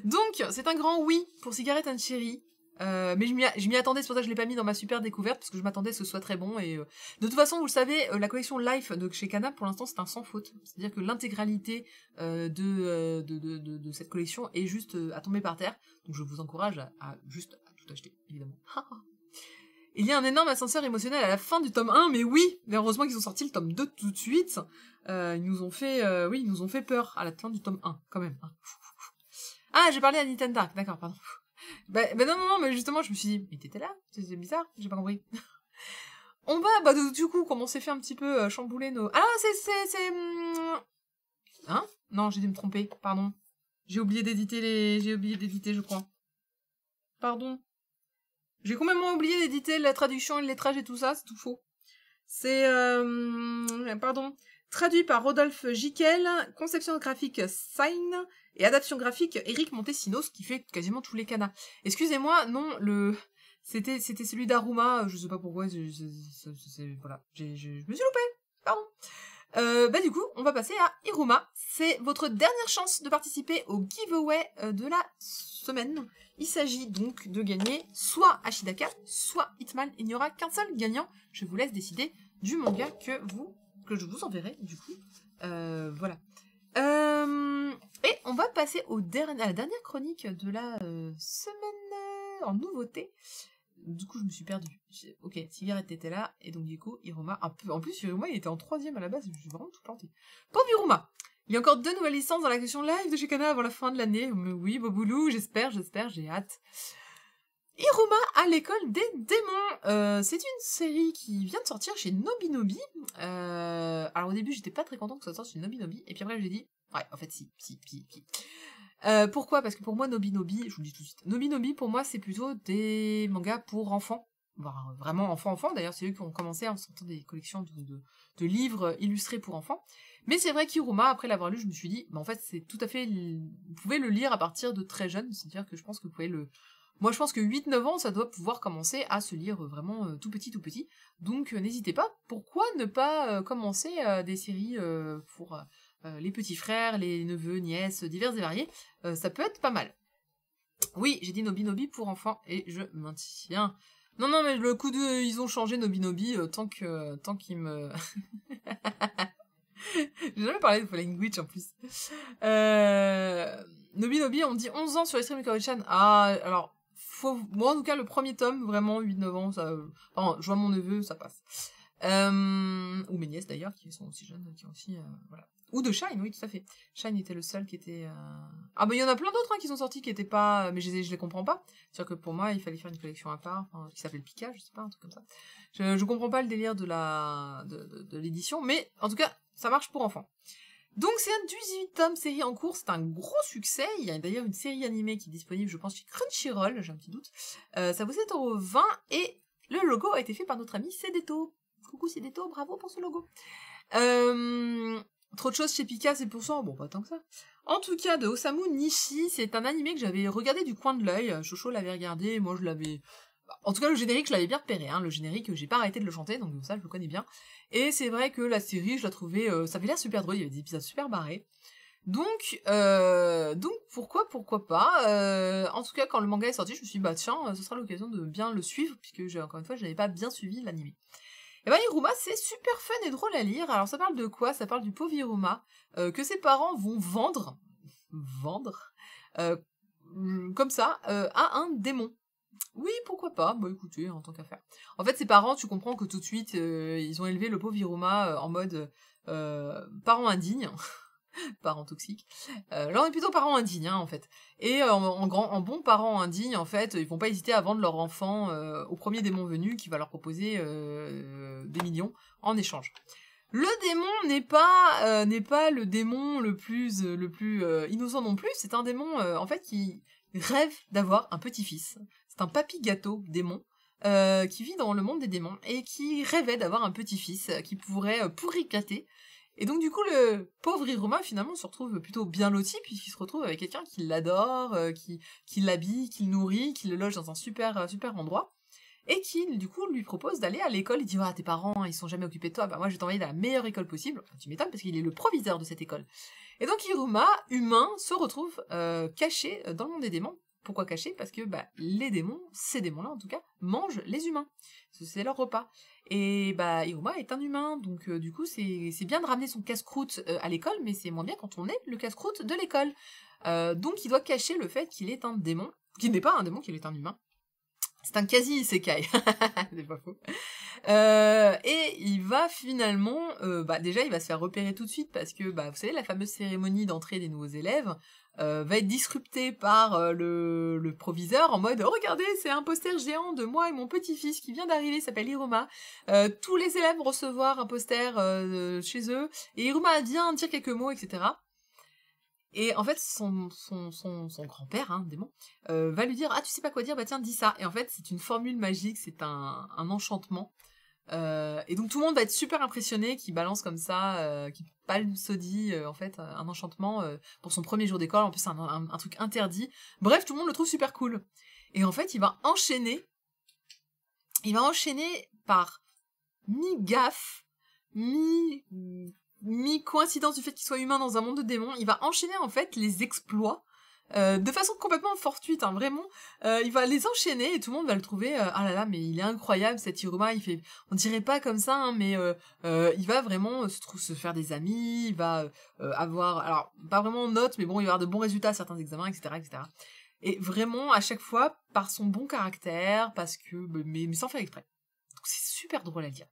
Donc, c'est un grand oui pour Cigarette and Cherry. Mais je m'y attendais, c'est pour ça que je l'ai pas mis dans ma super découverte, parce que je m'attendais à ce que ce soit très bon. Et de toute façon, vous le savez, la collection Life de chez Kana, pour l'instant, c'est un sans faute. C'est-à-dire que l'intégralité de cette collection est juste à tomber par terre. Donc je vous encourage à tout acheter, évidemment. Il y a un énorme ascenseur émotionnel à la fin du tome 1, mais oui, mais heureusement qu'ils ont sorti le tome 2 tout de suite. Ils nous ont fait peur à la fin du tome 1, quand même. Ah, j'ai parlé à Nintendo Dark, d'accord, pardon. Non, mais justement, je me suis dit, mais t'étais là? C'est bizarre, j'ai pas compris. On va, du coup, comme on s'est fait un petit peu chambouler nos... Ah, Hein? Non, j'ai dû me tromper, pardon. J'ai oublié d'éditer, je crois. Pardon. J'ai complètement oublié d'éditer la traduction et le lettrage et tout ça, c'est tout faux. C'est, pardon, traduit par Rodolphe Giquel, conception graphique Sign et adaptation graphique Eric Montesinos, qui fait quasiment tous les canas. Excusez-moi, non, c'était celui d'Aruma, je sais pas pourquoi, voilà, je me suis loupée, pardon. Du coup, on va passer à Iruma. C'est votre dernière chance de participer au giveaway de la semaine. Il s'agit donc de gagner soit Ashidaka, soit Hitman. Il n'y aura qu'un seul gagnant. Je vous laisse décider du manga que je vous enverrai, du coup. Voilà. Et on va passer à la dernière chronique de la semaine en nouveauté. Du coup, je me suis perdue. Ok, Cigarette était là, et donc du coup, Iruma, en plus, Iruma, il était en 3ème à la base, je me suis vraiment tout planté. Pauvre Iruma! Il y a encore 2 nouvelles licences dans la question live de chez Kana avant la fin de l'année. Mais oui, Boboulou, j'espère, j'ai hâte. Iruma à l'école des démons. C'est une série qui vient de sortir chez Nobinobi. Alors au début, j'étais pas très contente que ça sorte chez Nobinobi, et puis après, j'ai dit, ouais, en fait, si. Pourquoi? Parce que pour moi, Nobinobi, je vous le dis tout de suite, Nobinobi, pour moi, c'est plutôt des mangas pour enfants. Voire vraiment enfants. D'ailleurs, c'est eux qui ont commencé en sortant des collections de livres illustrés pour enfants. Mais c'est vrai qu'Iruma, après l'avoir lu, je me suis dit, en fait, c'est tout à fait... Vous pouvez le lire à partir de très jeune. C'est-à-dire que je pense que vous pouvez le... Moi, je pense que 8-9 ans, ça doit pouvoir commencer à se lire vraiment tout petit. Donc, n'hésitez pas. Pourquoi ne pas commencer des séries pour... les petits frères, les neveux, nièces, divers et variés, ça peut être pas mal. Oui, j'ai dit Nobinobi pour enfants, et je maintiens. Non, mais le coup de... Ils ont changé Nobinobi tant qu'ils me... J'ai jamais parlé de Falling Witch, en plus. Nobinobi, on dit 11 ans sur Extreme Correction. Ah, alors... Moi, en tout cas, le premier tome, vraiment, 8-9 ans, ça... Enfin, je vois mon neveu, ça passe. Ou mes nièces, d'ailleurs, qui sont aussi jeunes, qui ont aussi... voilà. Ou de Shine, oui, tout à fait. Shine était le seul qui était... Ah, il y en a plein d'autres qui sont sortis qui étaient pas... Mais je les comprends pas. C'est-à-dire que pour moi, il fallait faire une collection à part, qui s'appelle Pika, je sais pas, un truc comme ça. Je comprends pas le délire de l'édition, mais en tout cas, ça marche pour enfants. Donc c'est un 18 tomes série en cours, c'est un gros succès. Il y a d'ailleurs une série animée qui est disponible, je pense, chez Crunchyroll, j'ai un petit doute. Ça vaut 7,20 € et le logo a été fait par notre ami Cédéto. Coucou Cédéto, bravo pour ce logo. Trop de choses chez Pika, c'est pour ça. Bon, pas tant que ça. En tout cas, de Osamu Nishi, c'est un animé que j'avais regardé du coin de l'œil. Chocho l'avait regardé, moi je l'avais... En tout cas, le générique, je l'avais bien repéré. Le générique, j'ai pas arrêté de le chanter, donc ça, je le connais bien. Et c'est vrai que la série, je la trouvais... ça avait l'air super drôle, il y avait des épisodes super barrés. Donc pourquoi pas. En tout cas, quand le manga est sorti, je me suis dit, tiens, ce sera l'occasion de bien le suivre, puisque, encore une fois, je n'avais pas bien suivi l'animé. Et Iruma, c'est super fun et drôle à lire. Alors, ça parle de quoi? Ça parle du pauvre Iruma, que ses parents vont vendre, comme ça, à un démon. Oui, pourquoi pas? Écoutez, en tant qu'affaire. En fait, ses parents, tu comprends que tout de suite, ils ont élevé le pauvre Iruma en mode parents indignes, parents toxiques. Là, on est plutôt parents indignes, en fait. Et en bons parents indignes, en fait, ils vont pas hésiter à vendre leur enfant au premier démon venu qui va leur proposer des millions en échange. Le démon n'est pas le démon le plus innocent non plus. C'est un démon en fait qui rêve d'avoir un petit-fils. C'est un papy gâteau démon qui vit dans le monde des démons et qui rêvait d'avoir un petit-fils qui pourrait pourri gâter. Et donc du coup le pauvre Iruma finalement se retrouve plutôt bien loti puisqu'il se retrouve avec quelqu'un qui l'adore, qui l'habille, qui le nourrit, qui le loge dans un super endroit. Et qui, du coup, lui propose d'aller à l'école. Il dit, tes parents, ils sont jamais occupés de toi. Moi, je vais t'envoyer dans la meilleure école possible. Enfin, tu m'étonnes, parce qu'il est le proviseur de cette école. Et donc, Iruma, humain, se retrouve caché dans le monde des démons. Pourquoi caché? Parce que, les démons, ces démons-là, en tout cas, mangent les humains. C'est leur repas. Et, Iruma est un humain. Donc, du coup, c'est bien de ramener son casse-croûte à l'école, mais c'est moins bien quand on est le casse-croûte de l'école. Donc, il doit cacher le fait qu'il est un démon. Qu'il n'est pas un démon, qu'il est un humain. C'est un quasi-isekai. C'est pas faux. Et il va finalement... déjà, il va se faire repérer tout de suite parce que, vous savez, la fameuse cérémonie d'entrée des nouveaux élèves va être disruptée par le proviseur en mode « Regardez, c'est un poster géant de moi et mon petit-fils qui vient d'arriver, il s'appelle Hiruma. Tous les élèves vont recevoir un poster chez eux. Et Hiruma vient dire quelques mots, etc. » Et en fait, son grand-père, démon, va lui dire « Ah, tu sais pas quoi dire, tiens, dis ça !» Et en fait, c'est une formule magique, c'est un enchantement. Et donc tout le monde va être super impressionné qu'il balance comme ça, qu'il palmsodie, en fait, un enchantement pour son premier jour d'école. En plus, c'est un truc interdit. Bref, tout le monde le trouve super cool. Et en fait, il va enchaîner par mi-gaffe, mi-coïncidence du fait qu'il soit humain dans un monde de démons, il va enchaîner en fait les exploits de façon complètement fortuite, vraiment. Il va les enchaîner et tout le monde va le trouver ah là là, mais il est incroyable cet Hiruma, il fait, on dirait pas comme ça, mais il va vraiment se faire des amis, il va avoir, alors pas vraiment notes, mais bon, il va avoir de bons résultats à certains examens, etc., etc. Et vraiment à chaque fois par son bon caractère, parce que mais sans faire exprès. Donc c'est super drôle à lire.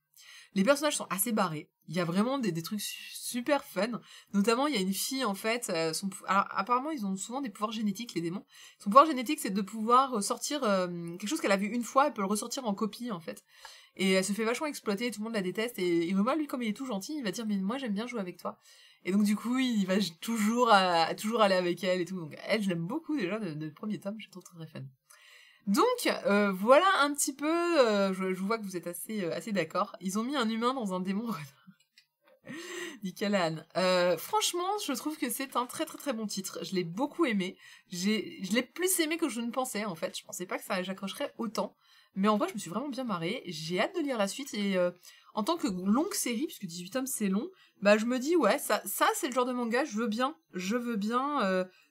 Les personnages sont assez barrés. Il y a vraiment des trucs super fun. Notamment, il y a une fille, en fait. Alors, apparemment, ils ont souvent des pouvoirs génétiques, les démons. Son pouvoir génétique, c'est de pouvoir sortir quelque chose qu'elle a vu une fois, elle peut le ressortir en copie, en fait. Et elle se fait vachement exploiter, tout le monde la déteste. Et Iruma, lui, comme il est tout gentil, il va dire « Mais moi, j'aime bien jouer avec toi. » Et donc, du coup, il va toujours aller avec elle et tout. Donc, elle, je l'aime beaucoup, déjà, de premier tome. Je trouve très, très fun. Donc, voilà un petit peu, je vois que vous êtes assez d'accord. Ils ont mis un humain dans un démon renard. Dit Callahan. Franchement, je trouve que c'est un très très très bon titre. Je l'ai beaucoup aimé. Je l'ai plus aimé que je ne pensais, en fait. Je pensais pas que j'accrocherais autant. Mais en vrai, je me suis vraiment bien marrée. J'ai hâte de lire la suite. Et en tant que longue série, puisque 18 tomes c'est long, je me dis, ouais, ça c'est le genre de manga, je veux bien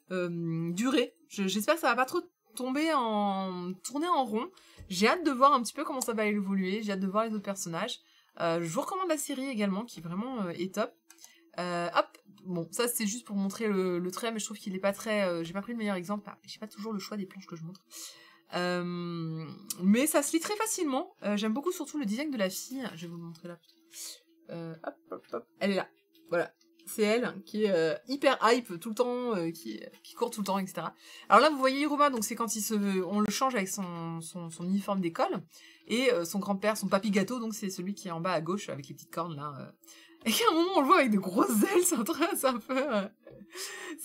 durer. J'espère que ça va pas trop tourner en rond. J'ai hâte de voir un petit peu comment ça va évoluer, j'ai hâte de voir les autres personnages. Je vous recommande la série également, qui vraiment est top. Hop, bon, ça c'est juste pour montrer le trait, mais je trouve qu'il est pas très... j'ai pas pris le meilleur exemple, j'ai pas toujours le choix des planches que je montre. Mais ça se lit très facilement. J'aime beaucoup surtout le design de la fille. Je vais vous le montrer là. Hop. Elle est là. Voilà. C'est elle qui est hyper hype tout le temps, qui court tout le temps, etc. Alors là, vous voyez Hiruma, donc c'est quand on le change avec son uniforme d'école. Et son grand-père, son papy gâteau, donc c'est celui qui est en bas à gauche avec les petites cornes là. Et qu'à un moment, on le voit avec de grosses ailes, c'est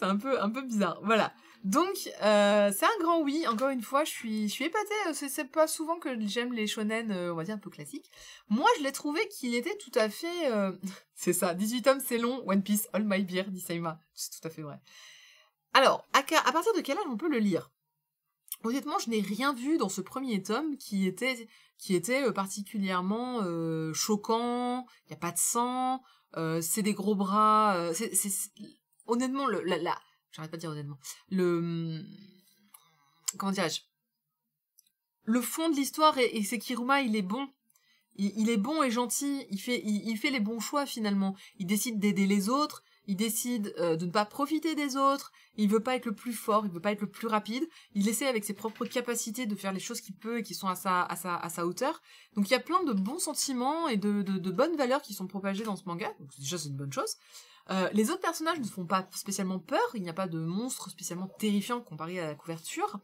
un peu bizarre. Voilà. Donc, c'est un grand oui. Encore une fois, je suis épatée. C'est pas souvent que j'aime les shonen, on va dire, un peu classiques. Moi, je l'ai trouvé qu'il était tout à fait... c'est ça, 18 tomes, c'est long. One Piece, All My Beer, dit Saima. C'est tout à fait vrai. Alors, à partir de quel âge on peut le lire? Honnêtement, je n'ai rien vu dans ce premier tome qui était particulièrement choquant. Il n'y a pas de sang. C'est des gros bras. Honnêtement, j'arrête pas de dire honnêtement. Comment dirais-je? Le fond de l'histoire, et c'est qu'Iruma, il est bon. Il est bon et gentil. Il fait les bons choix, finalement. Il décide d'aider les autres. Il décide de ne pas profiter des autres. Il veut pas être le plus fort. Il veut pas être le plus rapide. Il essaie avec ses propres capacités de faire les choses qu'il peut et qui sont à sa hauteur. Donc il y a plein de bons sentiments et de bonnes valeurs qui sont propagées dans ce manga. Donc déjà, c'est une bonne chose. Les autres personnages ne font pas spécialement peur, il n'y a pas de monstres spécialement terrifiants comparé à la couverture.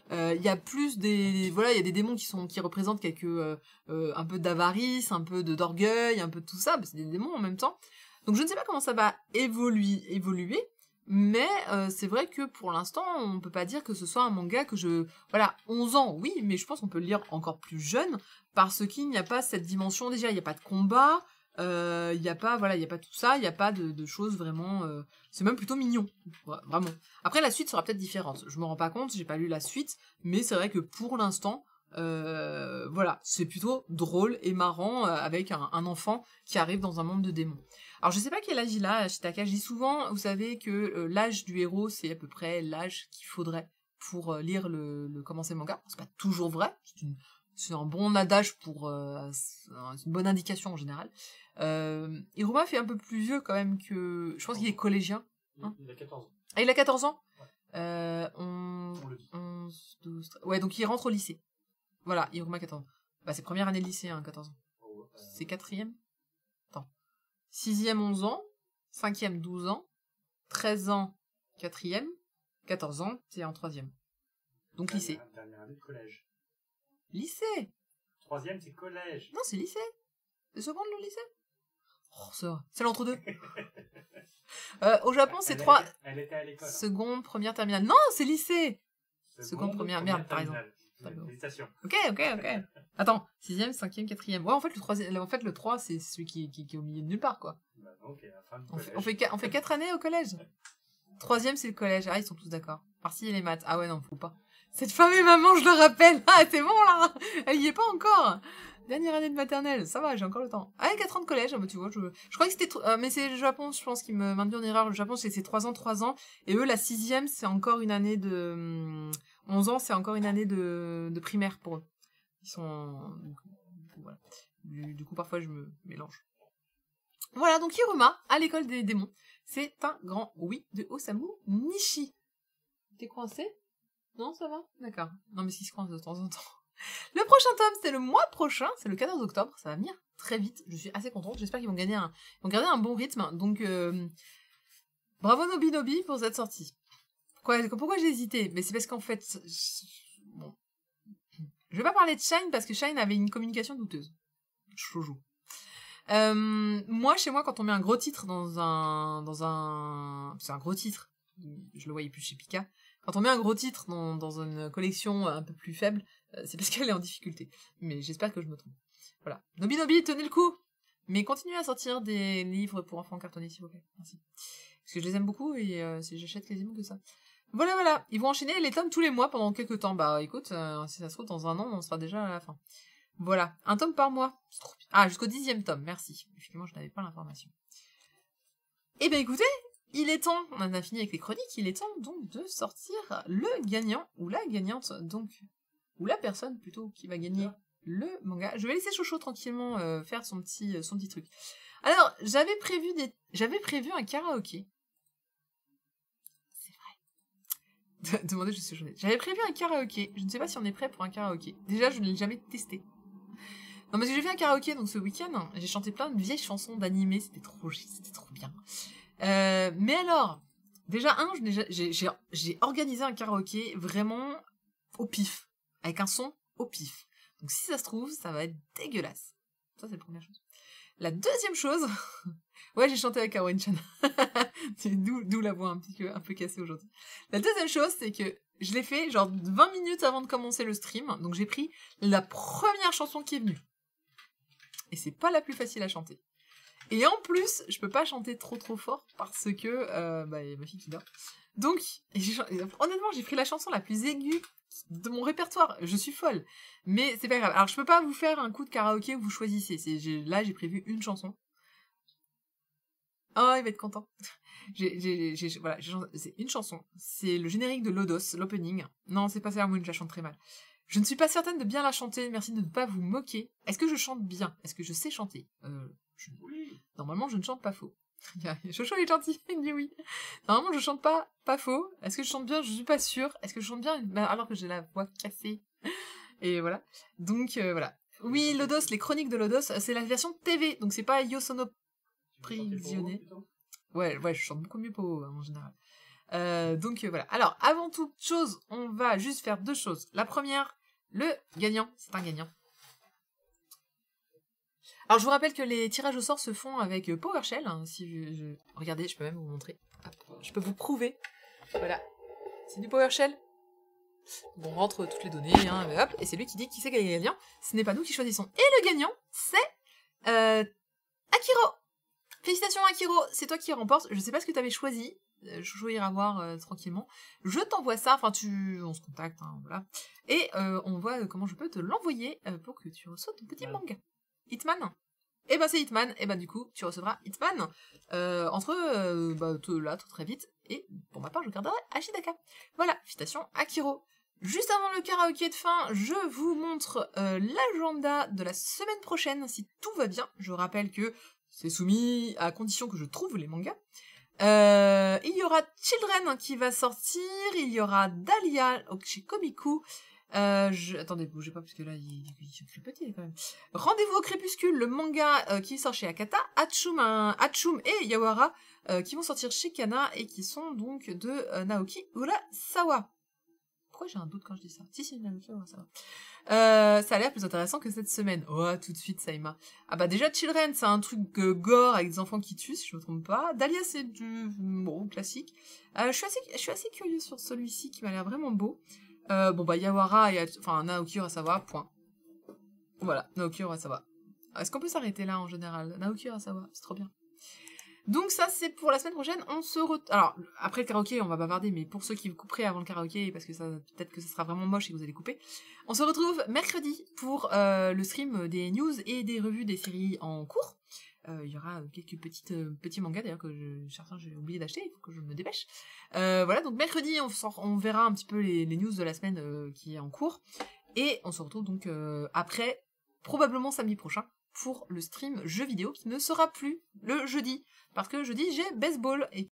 Il y a plus il y a des démons qui représentent un peu d'avarice, un peu d'orgueil, un peu de tout ça, c'est des démons en même temps. Donc je ne sais pas comment ça va évoluer, mais c'est vrai que pour l'instant, on peut pas dire que ce soit un manga que 11 ans, oui, mais je pense qu'on peut le lire encore plus jeune, parce qu'il n'y a pas cette dimension, déjà, il n'y a pas de combat, il y a pas tout ça, il y a pas de choses vraiment, c'est même plutôt mignon, vraiment. Après la suite sera peut-être différente, je me rends pas compte, j'ai pas lu la suite, mais c'est vrai que pour l'instant c'est plutôt drôle et marrant avec un enfant qui arrive dans un monde de démons. Alors je sais pas quel âge il a, Shitaka, je dis souvent, vous savez que l'âge du héros c'est à peu près l'âge qu'il faudrait pour lire commencer le manga. C'est pas toujours vrai, c'est un bon adage c'est une bonne indication en général. Hiruma fait un peu plus vieux quand même que... Je pense qu'il est collégien. Hein, il a 14 ans. Ah, il a 14 ans? Ouais. On le dit. 11, 12, 13... Ouais, donc il rentre au lycée. Voilà, Hiruma 14 ans. Bah c'est première année de lycée, hein, 14 ans. Oh, C'est 4e? Attends. 6e, 11 ans. 5e, 12 ans. 13 ans, 4e. 14 ans, t'es en 3e. Donc lycée. Dernière année de collège. Lycée! 3e, c'est collège. Non, c'est lycée. C'est seconde le lycée. Oh, ça va. C'est l'entre-deux. Au Japon, c'est 3... Elle était à l'école. Seconde, première, terminale. Non, c'est lycée. Seconde, première, merde, par exemple. Félicitations. Ok. Attends, 6e, 5e, 4e. Ouais, en fait, le 3, c'est celui qui est au milieu de nulle part, quoi. Bah, ok, la fin du On collège. fait 4 années au collège. 3e, c'est le collège. Ah, ils sont tous d'accord. Par-ci, et les maths. Ah ouais, non, faut pas. Cette femme et maman, je le rappelle. Ah, c'est bon, là. Elle y est pas encore. Dernière année de maternelle. Ça va, j'ai encore le temps. Ah, 4 ans de collège. Ah, bah, tu vois, je crois que c'était... mais c'est le Japon, je pense, qui me m'induit en erreur. Le Japon, c'est 3 ans. Et eux, la 6e, c'est encore une année de... 11 ans, c'est encore une année de primaire pour eux. Ils sont... Du coup, voilà. Du coup, parfois, je me mélange. Voilà, donc Hiruma, à l'école des démons. C'est un grand oui de Osamu Nishi. T'es coincé? Non, ça va? D'accord. Non, mais s'il se coince de temps en temps. Le prochain tome, c'est le mois prochain, c'est le 14 octobre. Ça va venir très vite. Je suis assez contente. J'espère qu'ils vont garder un bon rythme. Donc, bravo Nobinobi pour cette sortie. Pourquoi j'ai hésité? Mais c'est parce qu'en fait, bon. Je vais pas parler de Shine parce que Shine avait une communication douteuse. Shoujo. Moi, chez moi, quand on met un gros titre c'est un gros titre. Je le voyais plus chez Pika. Quand on met un gros titre dans une collection un peu plus faible, c'est parce qu'elle est en difficulté. Mais j'espère que je me trompe. Voilà. Nobinobi, tenez le coup! Mais continuez à sortir des livres pour enfants cartonnés, s'il vous plaît. Merci. Parce que je les aime beaucoup et j'achète quasiment que ça. Voilà. Ils vont enchaîner les tomes tous les mois pendant quelques temps. Bah, écoute, si ça se trouve, dans un an, on sera déjà à la fin. Voilà. Un tome par mois. C'est trop bien. Ah, jusqu'au 10e tome. Merci. Effectivement, je n'avais pas l'information. Eh ben, écoutez, il est temps, on en a fini avec les chroniques, il est temps donc de sortir le gagnant, ou la gagnante, donc, ou la personne plutôt, qui va gagner le manga. Je vais laisser Chocho tranquillement faire son petit truc. Alors, j'avais prévu un karaoké. C'est vrai. Demandez, je suis journée. J'avais prévu un karaoké. Je ne sais pas si on est prêt pour un karaoké. Déjà, je ne l'ai jamais testé. Non, parce que j'ai fait un karaoké donc ce week-end. J'ai chanté plein de vieilles chansons d'animés. C'était trop bien. Mais alors, déjà, j'ai organisé un karaoké vraiment au pif. Avec un son au pif. Donc si ça se trouve, ça va être dégueulasse. Ça, c'est la première chose. La deuxième chose... ouais, j'ai chanté avec Kawen-chan. C'est d'où la voix un peu cassée aujourd'hui. La deuxième chose, c'est que je l'ai fait genre 20 minutes avant de commencer le stream. Donc j'ai pris la première chanson qui est venue. Et c'est pas la plus facile à chanter. Et en plus, je peux pas chanter trop fort parce que y a ma fille qui dort. Donc, honnêtement, j'ai pris la chanson la plus aiguë de mon répertoire. Je suis folle. Mais c'est pas grave. Alors, je peux pas vous faire un coup de karaoké où vous choisissez. Là, j'ai prévu une chanson. Oh, il va être content. Voilà, c'est une chanson. C'est le générique de Lodos, l'opening. Non, c'est pas Sailor Moon, je la chante très mal. Je ne suis pas certaine de bien la chanter. Merci de ne pas vous moquer. Est-ce que je chante bien? Est-ce que je sais chanter? Oui. Normalement, je ne chante pas faux. Chocho est gentil, il me dit oui. Normalement, je chante pas faux. Est-ce que je chante bien? Je suis pas sûre. Est-ce que je chante bien alors que j'ai la voix cassée? Et voilà. Donc, voilà. Oui, Lodos, les chroniques de Lodos, c'est la version TV. Donc, c'est pas Yosono Prisionné. Ouais, je chante beaucoup mieux Po en général. Donc, voilà. Alors, avant toute chose, on va juste faire deux choses. La première, le gagnant. C'est un gagnant. Alors, je vous rappelle que les tirages au sort se font avec PowerShell. Hein, regardez, je peux même vous montrer. Hop, je peux vous prouver. Voilà. C'est du PowerShell. On rentre toutes les données, hein, hop, et c'est lui qui dit qui c'est qui est le gagnant. Ce n'est pas nous qui choisissons. Et le gagnant, c'est Akiro. Félicitations Akiro, c'est toi qui remporte. Je sais pas ce que tu avais choisi. Chocho ira voir tranquillement. Je t'envoie ça, enfin on se contacte, hein, voilà. Et on voit comment je peux te l'envoyer pour que tu reçoives ton petit manga. Hitman. Et ben c'est Hitman, et ben du coup tu recevras Hitman là tout très vite, et pour ma part je garderai Ashidaka. Voilà, félicitations Akiro. Juste avant le karaoké de fin, je vous montre l'agenda de la semaine prochaine, si tout va bien. Je rappelle que c'est soumis à condition que je trouve les mangas. Il y aura Children qui va sortir, il y aura Dahlia chez Komiku, Attendez, bougez pas, parce que là, il est petit, quand même. Rendez-vous au crépuscule, le manga qui sort chez Akata, Hatsum et Yawara, qui vont sortir chez Kana, et qui sont donc de Naoki Urasawa. Pourquoi j'ai un doute quand je dis ça? Si, Naoki Urasawa. Ça a l'air plus intéressant que cette semaine. Oh, tout de suite, Saïma. Ah bah déjà, Children, c'est un truc gore avec des enfants qui tuent, si je me trompe pas. Dahlia, c'est du... bon, classique. Je suis assez curieux sur celui-ci, qui m'a l'air vraiment beau. Bon bah Yawara et Naoki Urasawa, point. Voilà, Naoki Urasawa. Est-ce qu'on peut s'arrêter là en général? Naoki Urasawa, c'est trop bien. Donc ça c'est pour la semaine prochaine, on se alors après le karaoké on va bavarder, mais pour ceux qui vous couperaient avant le karaoké, parce que ça peut-être que ça sera vraiment moche et que vous allez couper, on se retrouve mercredi pour le stream des news et des revues des séries en cours. Il y aura quelques petits mangas d'ailleurs que certains j'ai oublié d'acheter, il faut que je me dépêche. Voilà, donc mercredi on verra un petit peu les news de la semaine qui est en cours, et on se retrouve donc après, probablement samedi prochain, pour le stream jeux vidéo qui ne sera plus le jeudi, parce que jeudi j'ai baseball, et